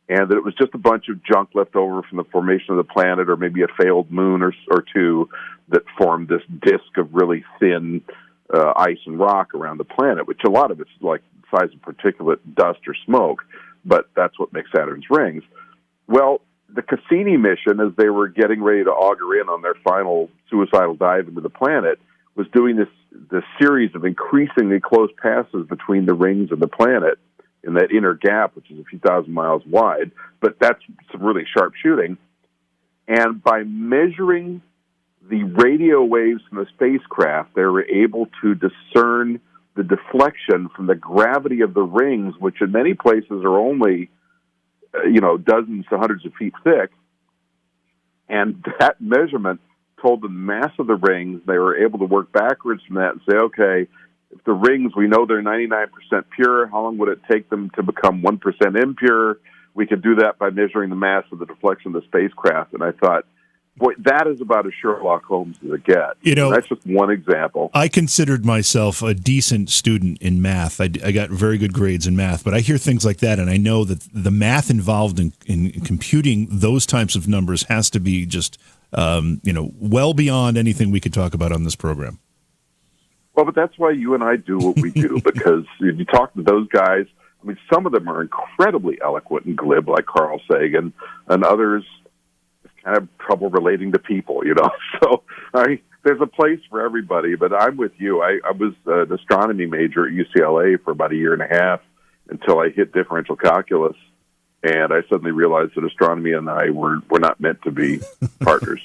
and that it was just a bunch of junk left over from the formation of the planet, or maybe a failed moon or two that formed this disk of really thin ice and rock around the planet, which a lot of it's like the size of particulate dust or smoke, but that's what makes Saturn's rings. Well, the Cassini mission, as they were getting ready to auger in on their final suicidal dive into the planet, was doing this series of increasingly close passes between the rings and the planet in that inner gap, which is a few thousand miles wide. But that's some really sharp shooting. And by measuring the radio waves from the spacecraft, they were able to discern the deflection from the gravity of the rings, which in many places are only dozens to hundreds of feet thick. And that measurement told the mass of the rings. They were able to work backwards from that and say, okay, if the rings, we know they're 99% pure, how long would it take them to become 1% impure? We could do that by measuring the mass of the deflection of the spacecraft. And I thought, boy, that is about as Sherlock Holmes as it gets. That's just one example. I considered myself a decent student in math. I got very good grades in math, but I hear things like that, and I know that the math involved in computing those types of numbers has to be just, well beyond anything we could talk about on this program. Well, but that's why you and I do what we do, because you talk to those guys. I mean, some of them are incredibly eloquent and glib, like Carl Sagan, and others kind of trouble relating to people, So there's a place for everybody, but I'm with you. I was an astronomy major at UCLA for about a year and a half until I hit differential calculus, and I suddenly realized that astronomy and I were not meant to be partners.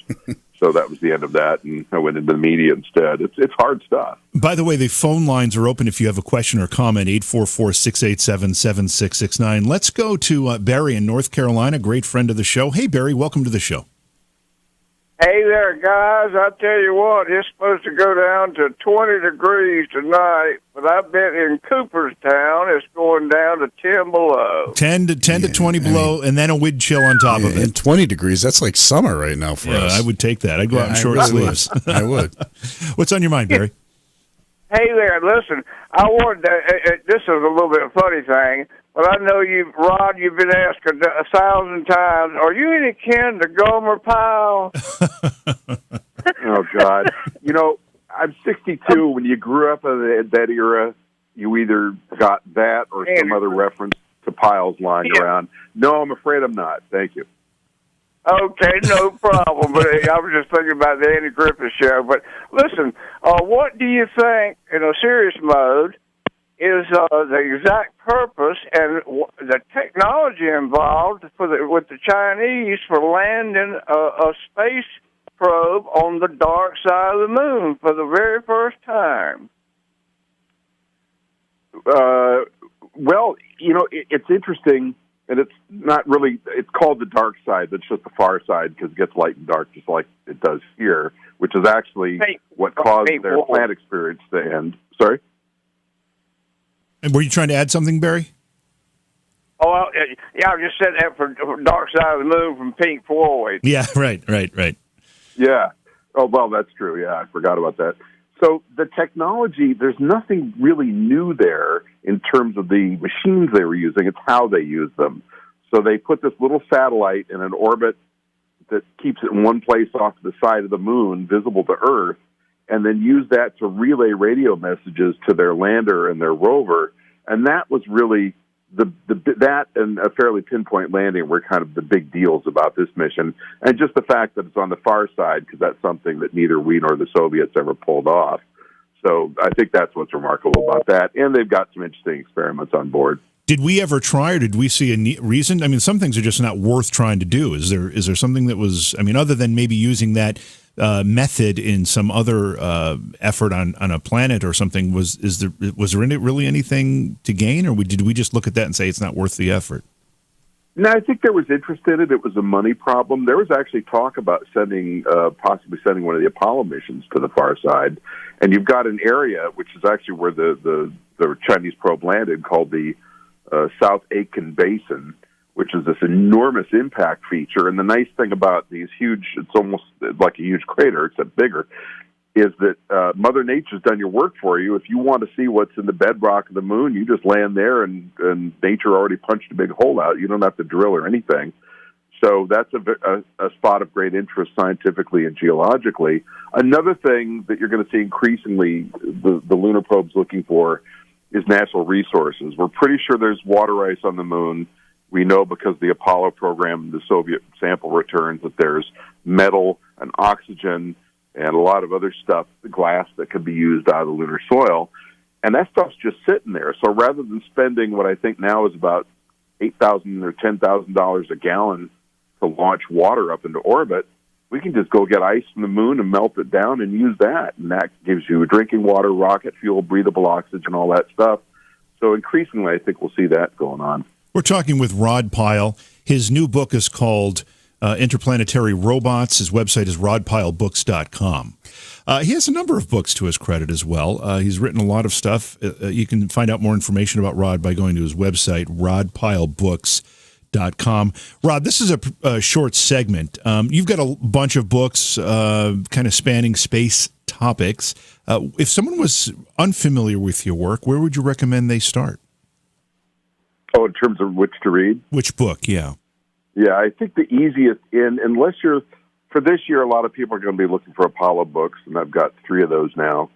So that was the end of that, and I went into the media instead. It's hard stuff. By the way, the phone lines are open if you have a question or comment, 844-687-7669. Let's go to Barry in North Carolina, great friend of the show. Hey, Barry, welcome to the show. Hey there, guys. I tell you what, it's supposed to go down to 20 degrees tonight, but I bet in Cooperstown it's going down to 10 below. 10 to 20 below, and then a wind chill on top of it. And 20 degrees, that's like summer right now for us. I would take that. I'd go out in short sleeves. I would. What's on your mind, Barry? Hey there, listen, I wanted to, this is a little bit of a funny thing, but I know Rod, you've been asked 1,000 times, are you any kin to Gomer Pyle? Oh, God. I'm 62. When you grew up in that era, you either got that or some other reference to Pyles lying around. No, I'm afraid I'm not. Thank you. Okay, no problem. But I was just thinking about the Andy Griffith Show. But listen, what do you think, in a serious mode, is the exact purpose and the technology involved with the Chinese for landing a space probe on the dark side of the moon for the very first time? Well, it's interesting, and it's not really, it's called the dark side, but it's just the far side because it gets light and dark just like it does here, which is actually what caused their plant experience to end. Sorry? And were you trying to add something, Barry? Oh, well, yeah, I just said that for Dark Side of the Moon from Pink Floyd. Yeah, right. Yeah. Oh, well, that's true. Yeah, I forgot about that. So the technology, there's nothing really new there in terms of the machines they were using. It's how they use them. So they put this little satellite in an orbit that keeps it in one place off to the side of the moon, visible to Earth, and then use that to relay radio messages to their lander and their rover. And that was really that and a fairly pinpoint landing were kind of the big deals about this mission. And just the fact that it's on the far side, because that's something that neither we nor the Soviets ever pulled off. So I think that's what's remarkable about that. And they've got some interesting experiments on board. Did we ever try, or did we see a reason? I mean, some things are just not worth trying to do. Is there something that was, I mean, other than maybe using that method in some other effort on a planet or something, was there really anything to gain, or did we just look at that and say it's not worth the effort? No, I think there was interest in it. It was a money problem. There was actually talk about possibly sending one of the Apollo missions to the far side, and you've got an area which is actually where the Chinese probe landed, called the South Aitken Basin, which is this enormous impact feature. And the nice thing about these huge, it's almost like a huge crater, except bigger, is that Mother Nature's done your work for you. If you want to see what's in the bedrock of the moon, you just land there, and nature already punched a big hole out. You don't have to drill or anything. So that's a spot of great interest scientifically and geologically. Another thing that you're going to see increasingly the lunar probe's looking for is natural resources. We're pretty sure there's water ice on the moon. We know because the Apollo program, the Soviet sample returns, that there's metal and oxygen and a lot of other stuff, the glass that could be used out of the lunar soil. And that stuff's just sitting there. So rather than spending what I think now is about $8,000 or $10,000 a gallon to launch water up into orbit, we can just go get ice from the moon and melt it down and use that. And that gives you drinking water, rocket fuel, breathable oxygen, all that stuff. So increasingly, I think we'll see that going on. We're talking with Rod Pyle. His new book is called Interplanetary Robots. His website is rodpylebooks.com. He has a number of books to his credit as well. He's written a lot of stuff. You can find out more information about Rod by going to his website, rodpylebooks.com. Rod, this is a short segment. You've got a bunch of books kind of spanning space topics. If someone was unfamiliar with your work, where would you recommend they start? Oh, in terms of which to read? Which book, yeah. Yeah, I think the easiest, unless you're, for this year, a lot of people are going to be looking for Apollo books, and I've got 3 of those now,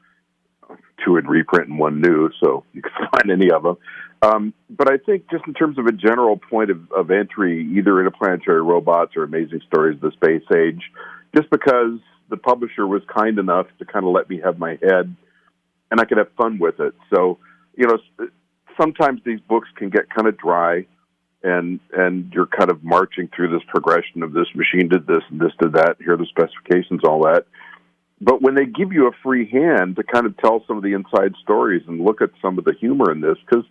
2 in reprint and 1 new, so you can find any of them. But I think just in terms of a general point of entry, either Interplanetary Robots or Amazing Stories of the Space Age, just because the publisher was kind enough to kind of let me have my head, and I could have fun with it. So, sometimes these books can get kind of dry, and you're kind of marching through this progression of this machine did this and this did that, here are the specifications, all that. But when they give you a free hand to kind of tell some of the inside stories and look at some of the humor in this, because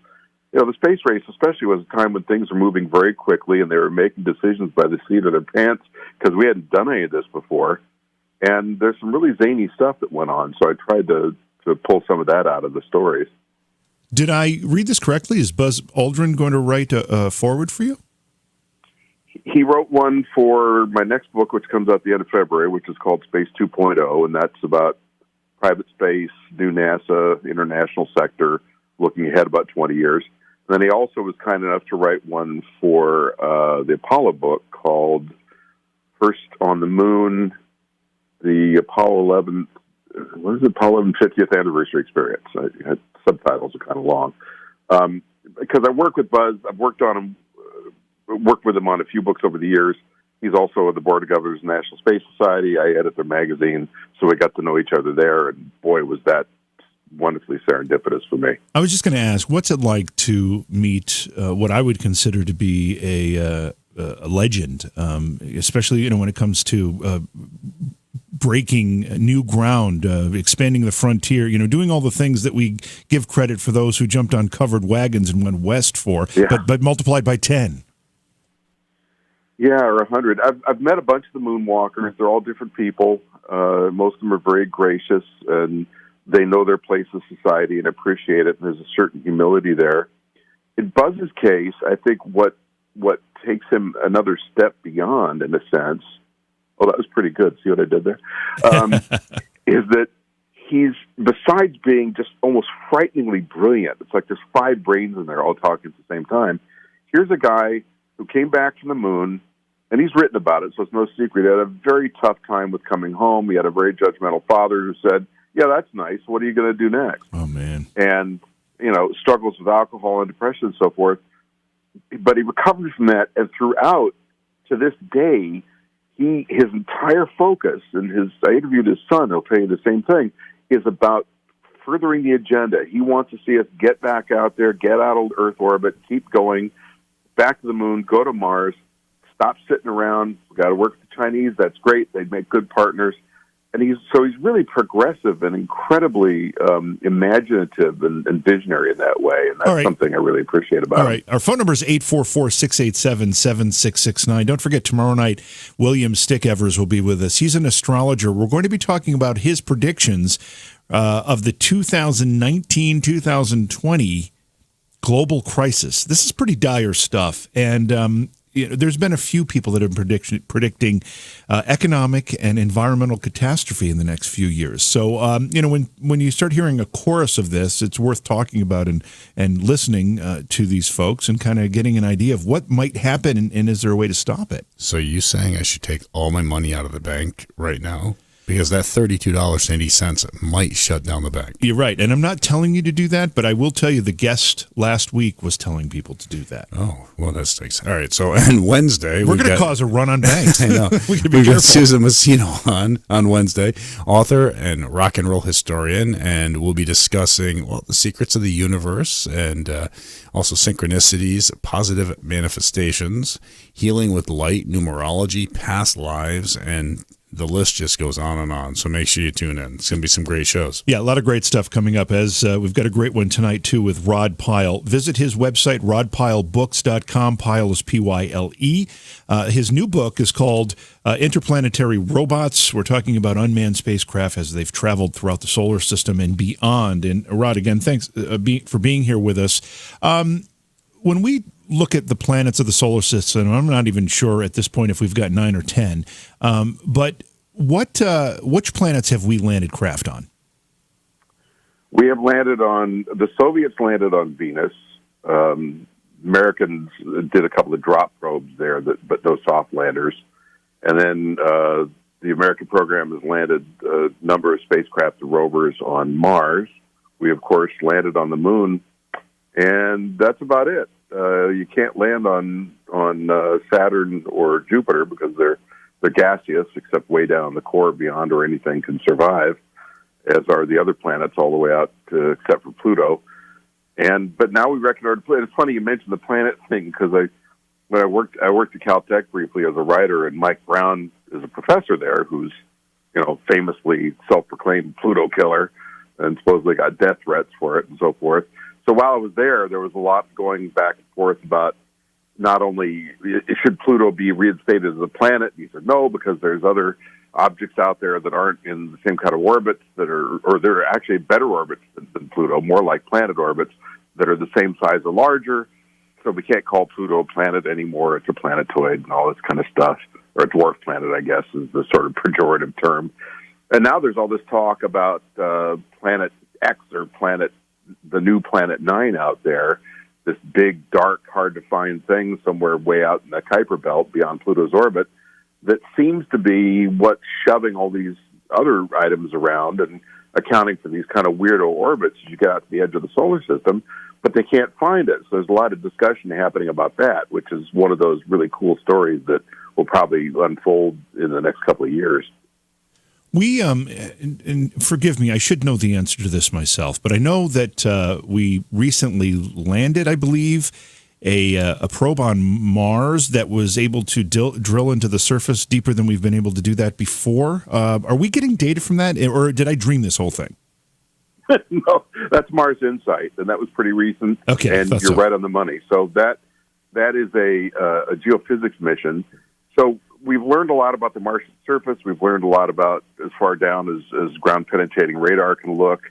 the space race especially was a time when things were moving very quickly and they were making decisions by the seat of their pants because we hadn't done any of this before. And there's some really zany stuff that went on, so I tried to pull some of that out of the stories. Did I read this correctly? Is Buzz Aldrin going to write a foreword for you? He wrote one for my next book, which comes out at the end of February, which is called Space 2.0, and that's about private space, new NASA, international sector, looking ahead about 20 years. And then he also was kind enough to write one for the Apollo book called First on the Moon, the Apollo 11, what is it, Apollo 11 50th Anniversary Experience. Subtitles are kind of long. because I work with Buzz, I've worked with him on a few books over the years. He's also at the Board of Governors of the National Space Society. I edit their magazine, so we got to know each other there, and boy, was that wonderfully serendipitous for me. I was just going to ask, what's it like to meet what I would consider to be a legend, especially when it comes to breaking new ground, expanding the frontier, doing all the things that we give credit for those who jumped on covered wagons and went west for, but multiplied by 10. Yeah, or 100. I've met a bunch of the moonwalkers. They're all different people. Most of them are very gracious, and they know their place in society and appreciate it, and there's a certain humility there. In Buzz's case, I think what takes him another step beyond, in a sense, that was pretty good. See what I did there? Is that he's, besides being just almost frighteningly brilliant, it's like there's 5 brains in there all talking at the same time. Here's a guy who came back from the moon, and he's written about it, so it's no secret. He had a very tough time with coming home. He had a very judgmental father who said, yeah, that's nice. What are you going to do next? Oh, man. And, struggles with alcohol and depression and so forth. But he recovered from that, and throughout, to this day, his entire focus, and I interviewed his son, he'll tell you the same thing, is about furthering the agenda. He wants to see us get back out there, get out of Earth orbit, keep going, back to the moon, go to Mars, stop sitting around. We've got to work with the Chinese. That's great. They make good partners. And he's really progressive and incredibly imaginative and visionary in that way. And that's something I really appreciate about him. All right. Our phone number is 844-687-7669. Don't forget, tomorrow night, William Stick-Evers will be with us. He's an astrologer. We're going to be talking about his predictions of the 2019-2020 global crisis. This is pretty dire stuff. And there's been a few people that have been predicting economic and environmental catastrophe in the next few years. So, when you start hearing a chorus of this, it's worth talking about and listening to these folks and kind of getting an idea of what might happen and is there a way to stop it. So you saying I should take all my money out of the bank right now? Because that $32.80 might shut down the bank. You're right. And I'm not telling you to do that, but I will tell you the guest last week was telling people to do that. Oh, well, that stinks. All right. So on Wednesday, we're going to cause a run on banks. I know. we got Susan Massino on Wednesday, author and rock and roll historian, and we'll be discussing the secrets of the universe and also synchronicities, positive manifestations, healing with light, numerology, past lives, and the list just goes on and on. So make sure you tune in. It's going to be some great shows. Yeah, a lot of great stuff coming up. As we've got a great one tonight, too, with Rod Pyle. Visit his website, rodpylebooks.com. Pyle is P-Y-L-E. His new book is called Interplanetary Robots. We're talking about unmanned spacecraft as they've traveled throughout the solar system and beyond. And Rod, again, thanks for being here with us. When we look at the planets of the solar system, I'm not even sure at this point if we've got 9 or 10, but which planets have we landed craft on? We have the Soviets landed on Venus. Americans did a couple of drop probes there, but no soft landers. And then the American program has landed a number of spacecraft and rovers on Mars. We, of course, landed on the moon, and that's about it. You can't land on Saturn or Jupiter because they're gaseous, except way down in the core beyond where anything can survive, as are the other planets all the way out to, except for Pluto. But now we recognize the planet. It's funny you mentioned the planet thing because when I worked at Caltech briefly as a writer, and Mike Brown is a professor there who's famously self-proclaimed Pluto killer and supposedly got death threats for it and so forth. So while I was there was a lot going back and forth about not only should Pluto be reinstated as a planet. He said no, because there's other objects out there that aren't in the same kind of orbits or they're actually better orbits than Pluto, more like planet orbits that are the same size or larger. So we can't call Pluto a planet anymore. It's a planetoid and all this kind of stuff, or a dwarf planet, I guess, is the sort of pejorative term. And now there's all this talk about Planet X or the new Planet 9 out there, this big, dark, hard-to-find thing somewhere way out in the Kuiper Belt beyond Pluto's orbit that seems to be what's shoving all these other items around. And accounting for these kind of weirdo orbits as you get out to the edge of the solar system, but they can't find it. So there's a lot of discussion happening about that, which is one of those really cool stories that will probably unfold in the next couple of years. We and forgive me, I should know the answer to this myself, but I know that we recently landed, I believe, a probe on Mars that was able to drill into the surface deeper than we've been able to do that before. Are we getting data from that, or did I dream this whole thing? No, that's Mars Insight, and that was pretty recent. Okay, and you're right on the money. So that is a geophysics mission. So we've learned a lot about the Martian surface. We've learned a lot about as far down as ground-penetrating radar can look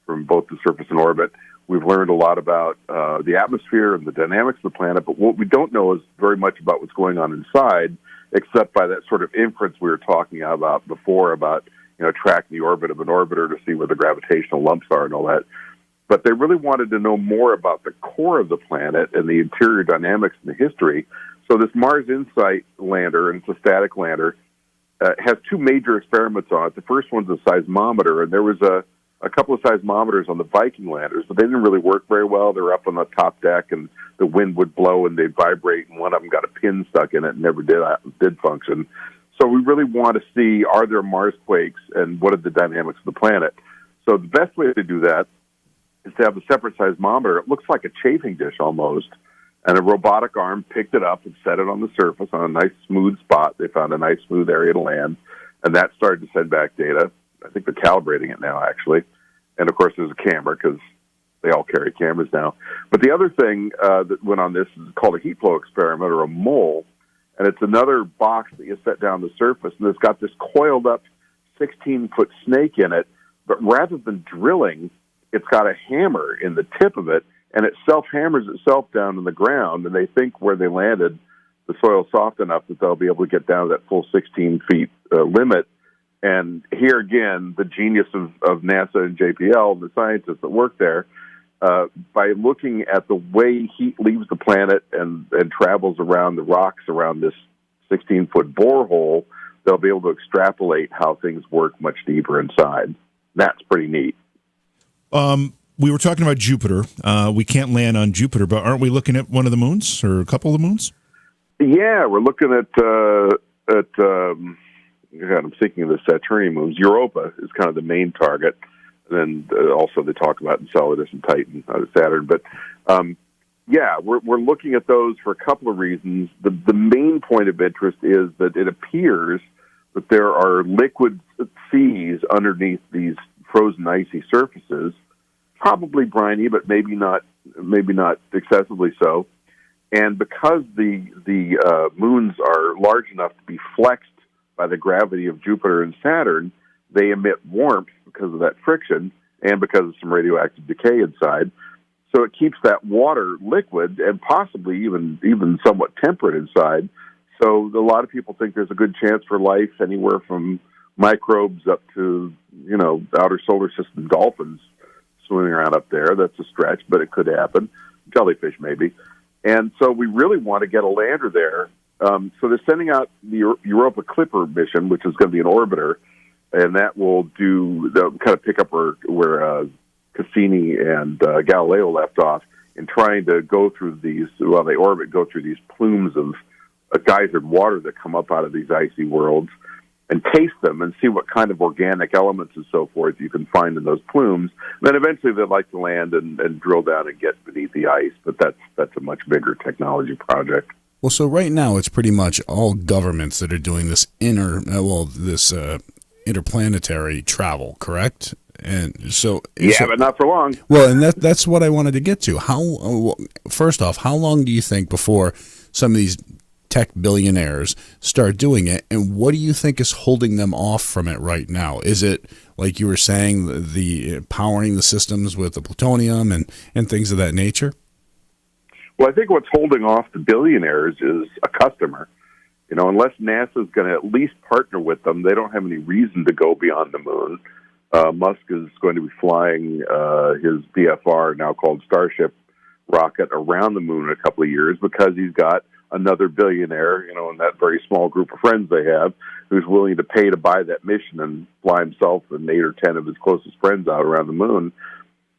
from both the surface and orbit. We've learned a lot about the atmosphere and the dynamics of the planet, but what we don't know is very much about what's going on inside, except by that sort of inference we were talking about before about, tracking the orbit of an orbiter to see where the gravitational lumps are and all that. But they really wanted to know more about the core of the planet and the interior dynamics and the history. So this Mars Insight lander, and it's a static lander, has two major experiments on it. The first one's a seismometer, and there was a couple of seismometers on the Viking landers, but they didn't really work very well. They were up on the top deck, and the wind would blow, and they'd vibrate, and one of them got a pin stuck in it and never did function. So we really want to see, are there Mars quakes, and what are the dynamics of the planet? So the best way to do that is to have a separate seismometer. It looks like a chafing dish almost, and a robotic arm picked it up and set it on the surface on a nice smooth spot. They found a nice smooth area to land, and that started to send back data. I think they're calibrating it now, actually. And, of course, there's a camera because they all carry cameras now. But the other thing that went on this is called a heat flow experiment, or a mole, and it's another box that you set down the surface, and it's got this coiled-up 16-foot snake in it, but rather than drilling, it's got a hammer in the tip of it, and it self-hammers itself down in the ground, and they think where they landed, the soil's soft enough that they'll be able to get down to that full 16 feet limit. And here again, the genius of NASA and JPL, the scientists that work there, by looking at the way heat leaves the planet and travels around the rocks around this 16-foot borehole, they'll be able to extrapolate how things work much deeper inside. That's pretty neat. We were talking about Jupiter. We can't land on Jupiter, but aren't we looking at one of the moons or a couple of the moons? Yeah, we're looking at God, I'm thinking of the Saturnian moons. Europa is kind of the main target. And then also they talk about Enceladus and Titan out of Saturn. But, we're looking at those for a couple of reasons. The main point of interest is that it appears that there are liquid seas underneath these frozen icy surfaces, probably briny, but maybe not excessively so. And because the moons are large enough to be flexed by the gravity of Jupiter and Saturn, they emit warmth because of that friction and because of some radioactive decay inside. So it keeps that water liquid and possibly even somewhat temperate inside. So a lot of people think there's a good chance for life anywhere from microbes up to, outer solar system dolphins swimming around up there. That's a stretch, but it could happen. Jellyfish maybe. And so we really want to get a lander there. So they're sending out the Europa Clipper mission, which is going to be an orbiter, and they'll kind of pick up where Cassini and Galileo left off in trying to go through go through these plumes of geysered water that come up out of these icy worlds and taste them and see what kind of organic elements and so forth you can find in those plumes. Then eventually they'd like to land and drill down and get beneath the ice, but that's a much bigger technology project. Well, so right now it's pretty much all governments that are doing this interplanetary travel, correct? And so, but not for long. Well, and that's what I wanted to get to. First off, how long do you think before some of these tech billionaires start doing it, and what do you think is holding them off from it right now? Is it, like you were saying, the powering the systems with the plutonium and things of that nature? Well, I think what's holding off the billionaires is a customer. Unless NASA's going to at least partner with them, they don't have any reason to go beyond the moon. Musk is going to be flying his BFR, now called Starship, rocket around the moon in a couple of years because he's got another billionaire, in that very small group of friends they have, who's willing to pay to buy that mission and fly himself and 8 or 10 of his closest friends out around the moon.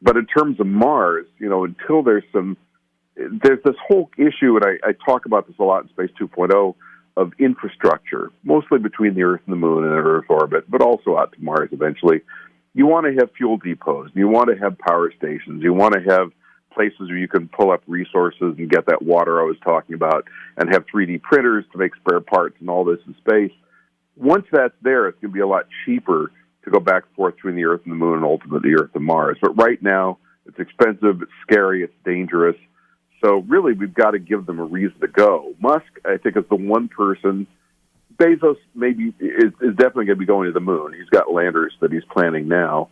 But in terms of Mars, until there's this whole issue, and I talk about this a lot in Space 2.0, of infrastructure, mostly between the Earth and the Moon and Earth orbit, but also out to Mars eventually. You want to have fuel depots. You want to have power stations. You want to have places where you can pull up resources and get that water I was talking about, and have 3D printers to make spare parts and all this in space. Once that's there, it's going to be a lot cheaper to go back and forth between the Earth and the Moon and ultimately the Earth and Mars. But right now, it's expensive, it's scary, it's dangerous. So really, we've got to give them a reason to go. Musk, I think, is the one person. Bezos maybe is definitely going to be going to the moon. He's got landers that he's planning now.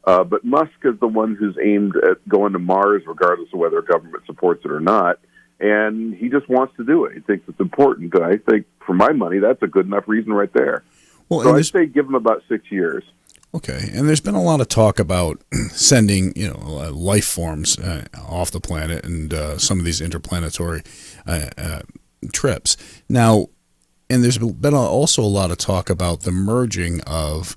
But Musk is the one who's aimed at going to Mars, regardless of whether government supports it or not. And he just wants to do it. He thinks it's important. I think, for my money, that's a good enough reason right there. Well, so I'd say give him about 6 years. Okay, and there's been a lot of talk about sending, life forms off the planet and some of these interplanetary trips. Now, and there's been also a lot of talk about the merging of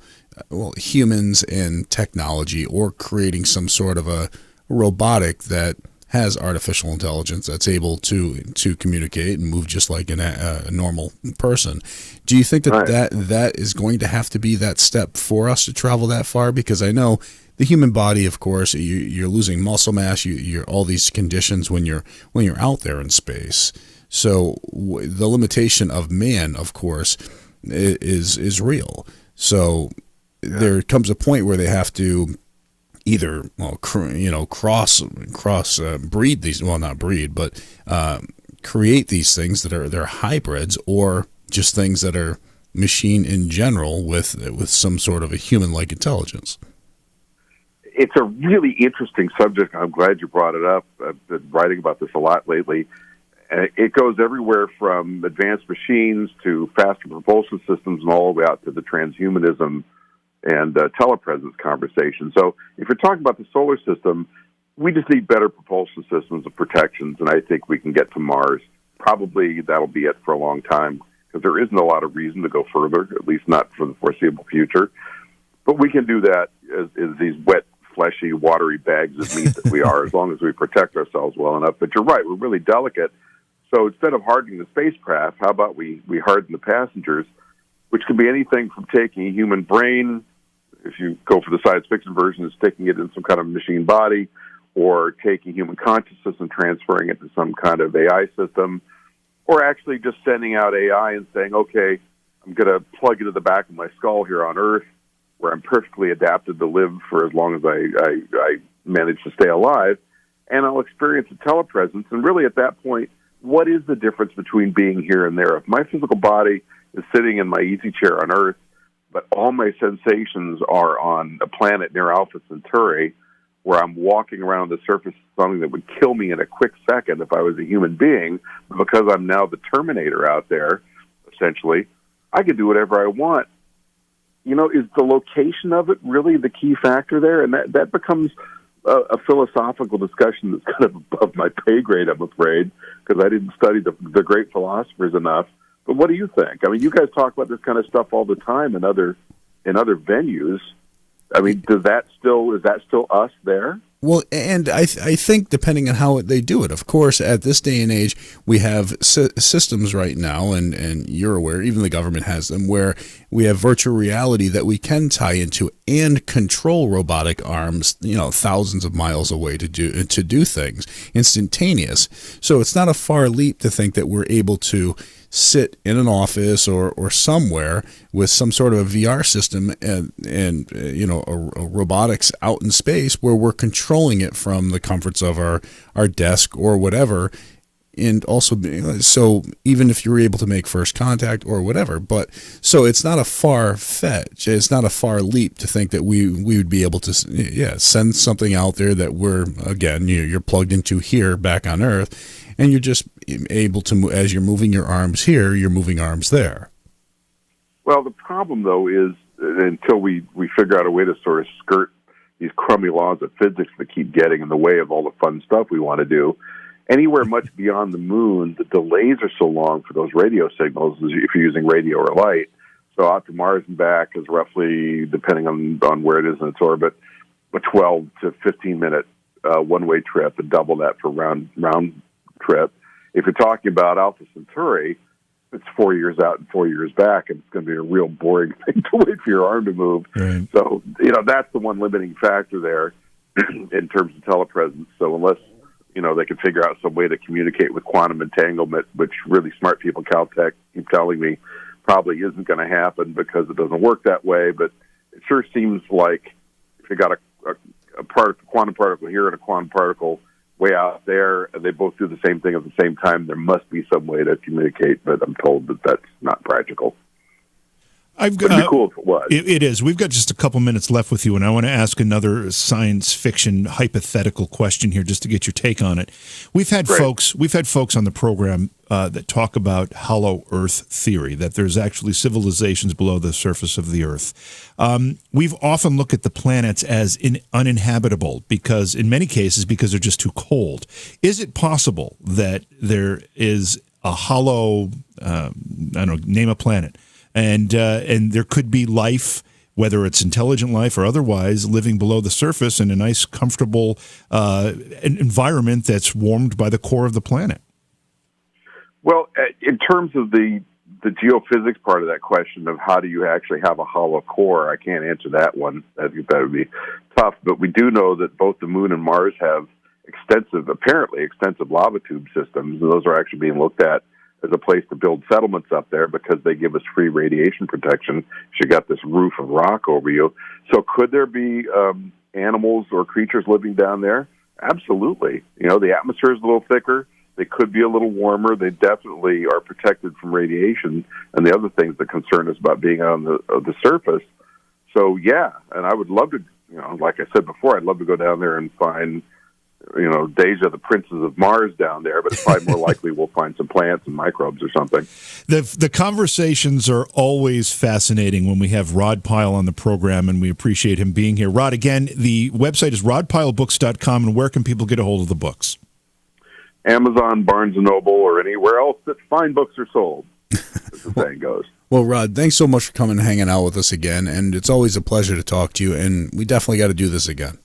humans and technology, or creating some sort of a robotic that has artificial intelligence that's able to communicate and move just like a normal person. Do you think that is going to have to be that step for us to travel that far? Because I know the human body, of course, you're losing muscle mass, you're all these conditions when you're out there in space. So the limitation of man, of course, is real. So there comes a point where they have to either cross breed these, not breed, but create these things that they're hybrids, or just things that are machine in general with some sort of a human-like intelligence. It's a really interesting subject. I'm glad you brought it up. I've been writing about this a lot lately. It goes everywhere from advanced machines to faster propulsion systems and all the way out to the transhumanism and telepresence conversation. So if you're talking about the solar system, we just need better propulsion systems and protections, and I think we can get to Mars. Probably that'll be it for a long time, because there isn't a lot of reason to go further, at least not for the foreseeable future. But we can do that as these wet, fleshy, watery bags of meat that we are, as long as we protect ourselves well enough. But you're right, we're really delicate. So instead of hardening the spacecraft, how about we harden the passengers, which can be anything from taking a human brain, if you go for the science fiction version, is sticking it in some kind of machine body, or taking human consciousness and transferring it to some kind of AI system, or actually just sending out AI and saying, okay, I'm going to plug into the back of my skull here on Earth, where I'm perfectly adapted to live for as long as I manage to stay alive, and I'll experience a telepresence. And really at that point, what is the difference between being here and there? If my physical body is sitting in my easy chair on Earth, but all my sensations are on a planet near Alpha Centauri, where I'm walking around the surface of something that would kill me in a quick second if I was a human being, because I'm now the Terminator out there, essentially, I can do whatever I want. Is the location of it really the key factor there? And that becomes a philosophical discussion that's kind of above my pay grade, I'm afraid, because I didn't study the great philosophers enough. But what do you think? I mean, you guys talk about this kind of stuff all the time in other venues. I mean, is that still us there? Well, and I think depending on how they do it, of course, at this day and age, we have systems right now, and you're aware, even the government has them, where we have virtual reality that we can tie into and control robotic arms, thousands of miles away to do things instantaneous. So it's not a far leap to think that we're able to sit in an office or somewhere with some sort of a VR system and a robotics out in space where we're controlling it from the comforts of our desk or whatever. And also, so even if you're able to make first contact or whatever, but so it's not a far fetch. It's not a far leap to think that we would be able to, send something out there that we're, again, you're plugged into here back on Earth, and you're just able to, as you're moving your arms here, you're moving arms there. Well, the problem, though, is until we figure out a way to sort of skirt these crummy laws of physics that keep getting in the way of all the fun stuff we want to do. Anywhere much beyond the moon, the delays are so long for those radio signals if you're using radio or light. So out to Mars and back is roughly, depending on where it is in its orbit, a 12 to 15-minute one-way trip, and double that for round trip. If you're talking about Alpha Centauri, it's 4 years out and 4 years back, and it's going to be a real boring thing to wait for your arm to move. Right. So, that's the one limiting factor there in terms of telepresence. So unless, they can figure out some way to communicate with quantum entanglement, which really smart people, Caltech, keep telling me probably isn't going to happen because it doesn't work that way. But it sure seems like if you got a quantum particle here and a quantum particle way out there, and they both do the same thing at the same time, there must be some way to communicate, but I'm told that that's not practical. It'd be cool if it was. It is. We've got just a couple minutes left with you, and I want to ask another science fiction hypothetical question here, just to get your take on it. We've had folks on the program that talk about hollow Earth theory, that there's actually civilizations below the surface of the Earth. We've often looked at the planets as uninhabitable in many cases, because they're just too cold. Is it possible that there is a hollow, name a planet, and there could be life, whether it's intelligent life or otherwise, living below the surface in a nice, comfortable environment that's warmed by the core of the planet? Well, in terms of the geophysics part of that question of how do you actually have a hollow core, I can't answer that one. I think that would be tough. But we do know that both the Moon and Mars have apparently extensive lava tube systems, and those are actually being looked at as a place to build settlements up there because they give us free radiation protection. You got this roof of rock over you. So could there be animals or creatures living down there? Absolutely. The atmosphere is a little thicker. They could be a little warmer. They definitely are protected from radiation and the other things that concern us about being on the surface. So, yeah, and I would love to, like I said before, I'd love to go down there and find Deja, the princess of Mars down there, but it's probably more likely we'll find some plants and microbes or something. The conversations are always fascinating when we have Rod Pyle on the program, and we appreciate him being here. Rod, again, the website is rodpylebooks.com, and where can people get a hold of the books? Amazon, Barnes & Noble, or anywhere else that fine books are sold, as the saying goes. Well, Rod, thanks so much for coming and hanging out with us again, and it's always a pleasure to talk to you, and we definitely got to do this again.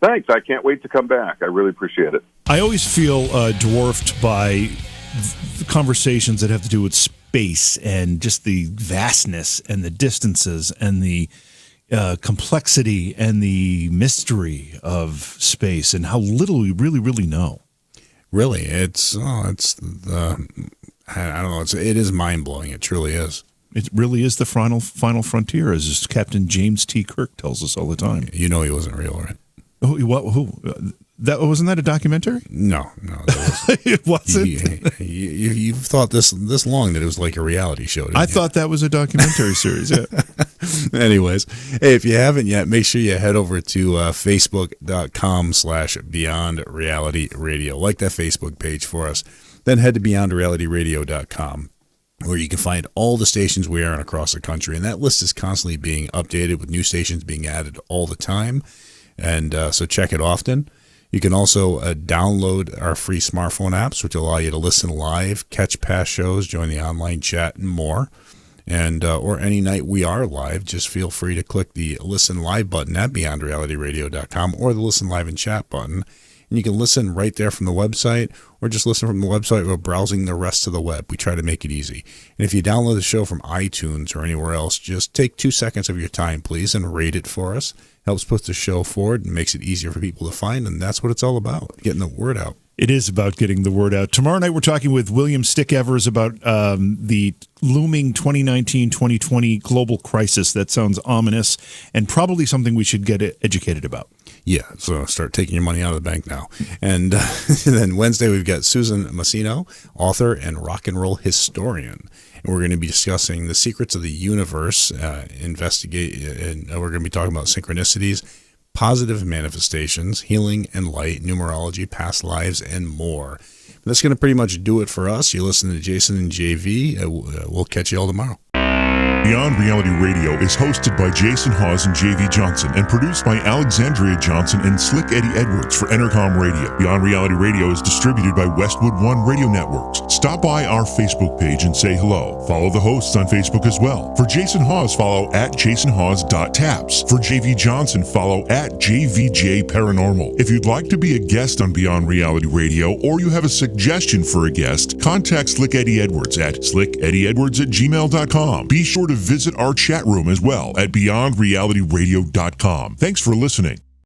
Thanks. I can't wait to come back. I really appreciate it. I always feel dwarfed by the conversations that have to do with space and just the vastness and the distances and the complexity and the mystery of space and how little we really, really know. Really, I don't know. It is mind blowing. It truly is. It really is the final frontier, as Captain James T. Kirk tells us all the time. He wasn't real, right? Who? Wasn't that a documentary? No. It wasn't. You've thought this long that it was like a reality show. I thought that was a documentary series. Yeah. Anyways, hey, if you haven't yet, make sure you head over to facebook.com/Beyond Reality Radio. Like that Facebook page for us. Then head to beyondrealityradio.com, where you can find all the stations we are on across the country. And that list is constantly being updated with new stations being added all the time. And so check it often. You can also download our free smartphone apps, which allow you to listen live, catch past shows, join the online chat, and more. And or any night we are live, just feel free to click the Listen Live button at beyondrealityradio.com or the Listen Live and Chat button. And you can listen right there from the website, or just listen from the website while browsing the rest of the web. We try to make it easy. And if you download the show from iTunes or anywhere else, just take 2 seconds of your time, please, and rate it for us. Helps put the show forward and makes it easier for people to find, and that's what it's all about, getting the word out. It is about getting the word out. Tomorrow night we're talking with William Stick-Evers about the looming 2019-2020 global crisis. That sounds ominous and probably something we should get educated about. Yeah, so start taking your money out of the bank now. And then Wednesday we've got Susan Massino, author and rock and roll historian. And we're going to be discussing the secrets of the universe, and we're going to be talking about synchronicities, positive manifestations, healing and light, numerology, past lives, and more. That's going to pretty much do it for us. You're listening to Jason and JV. We'll catch you all tomorrow. Beyond Reality Radio is hosted by Jason Hawes and JV Johnson and produced by Alexandria Johnson and Slick Eddie Edwards for Entercom Radio. Beyond Reality Radio is distributed by Westwood One Radio Networks. Stop by our Facebook page and say hello. Follow the hosts on Facebook as well. For Jason Hawes, follow at jasonhawes.taps. For JV Johnson, follow at JVJ Paranormal. If you'd like to be a guest on Beyond Reality Radio or you have a suggestion for a guest, contact Slick Eddie Edwards at slickeddieedwards@gmail.com. Be sure to visit our chat room as well at beyondrealityradio.com. Thanks for listening.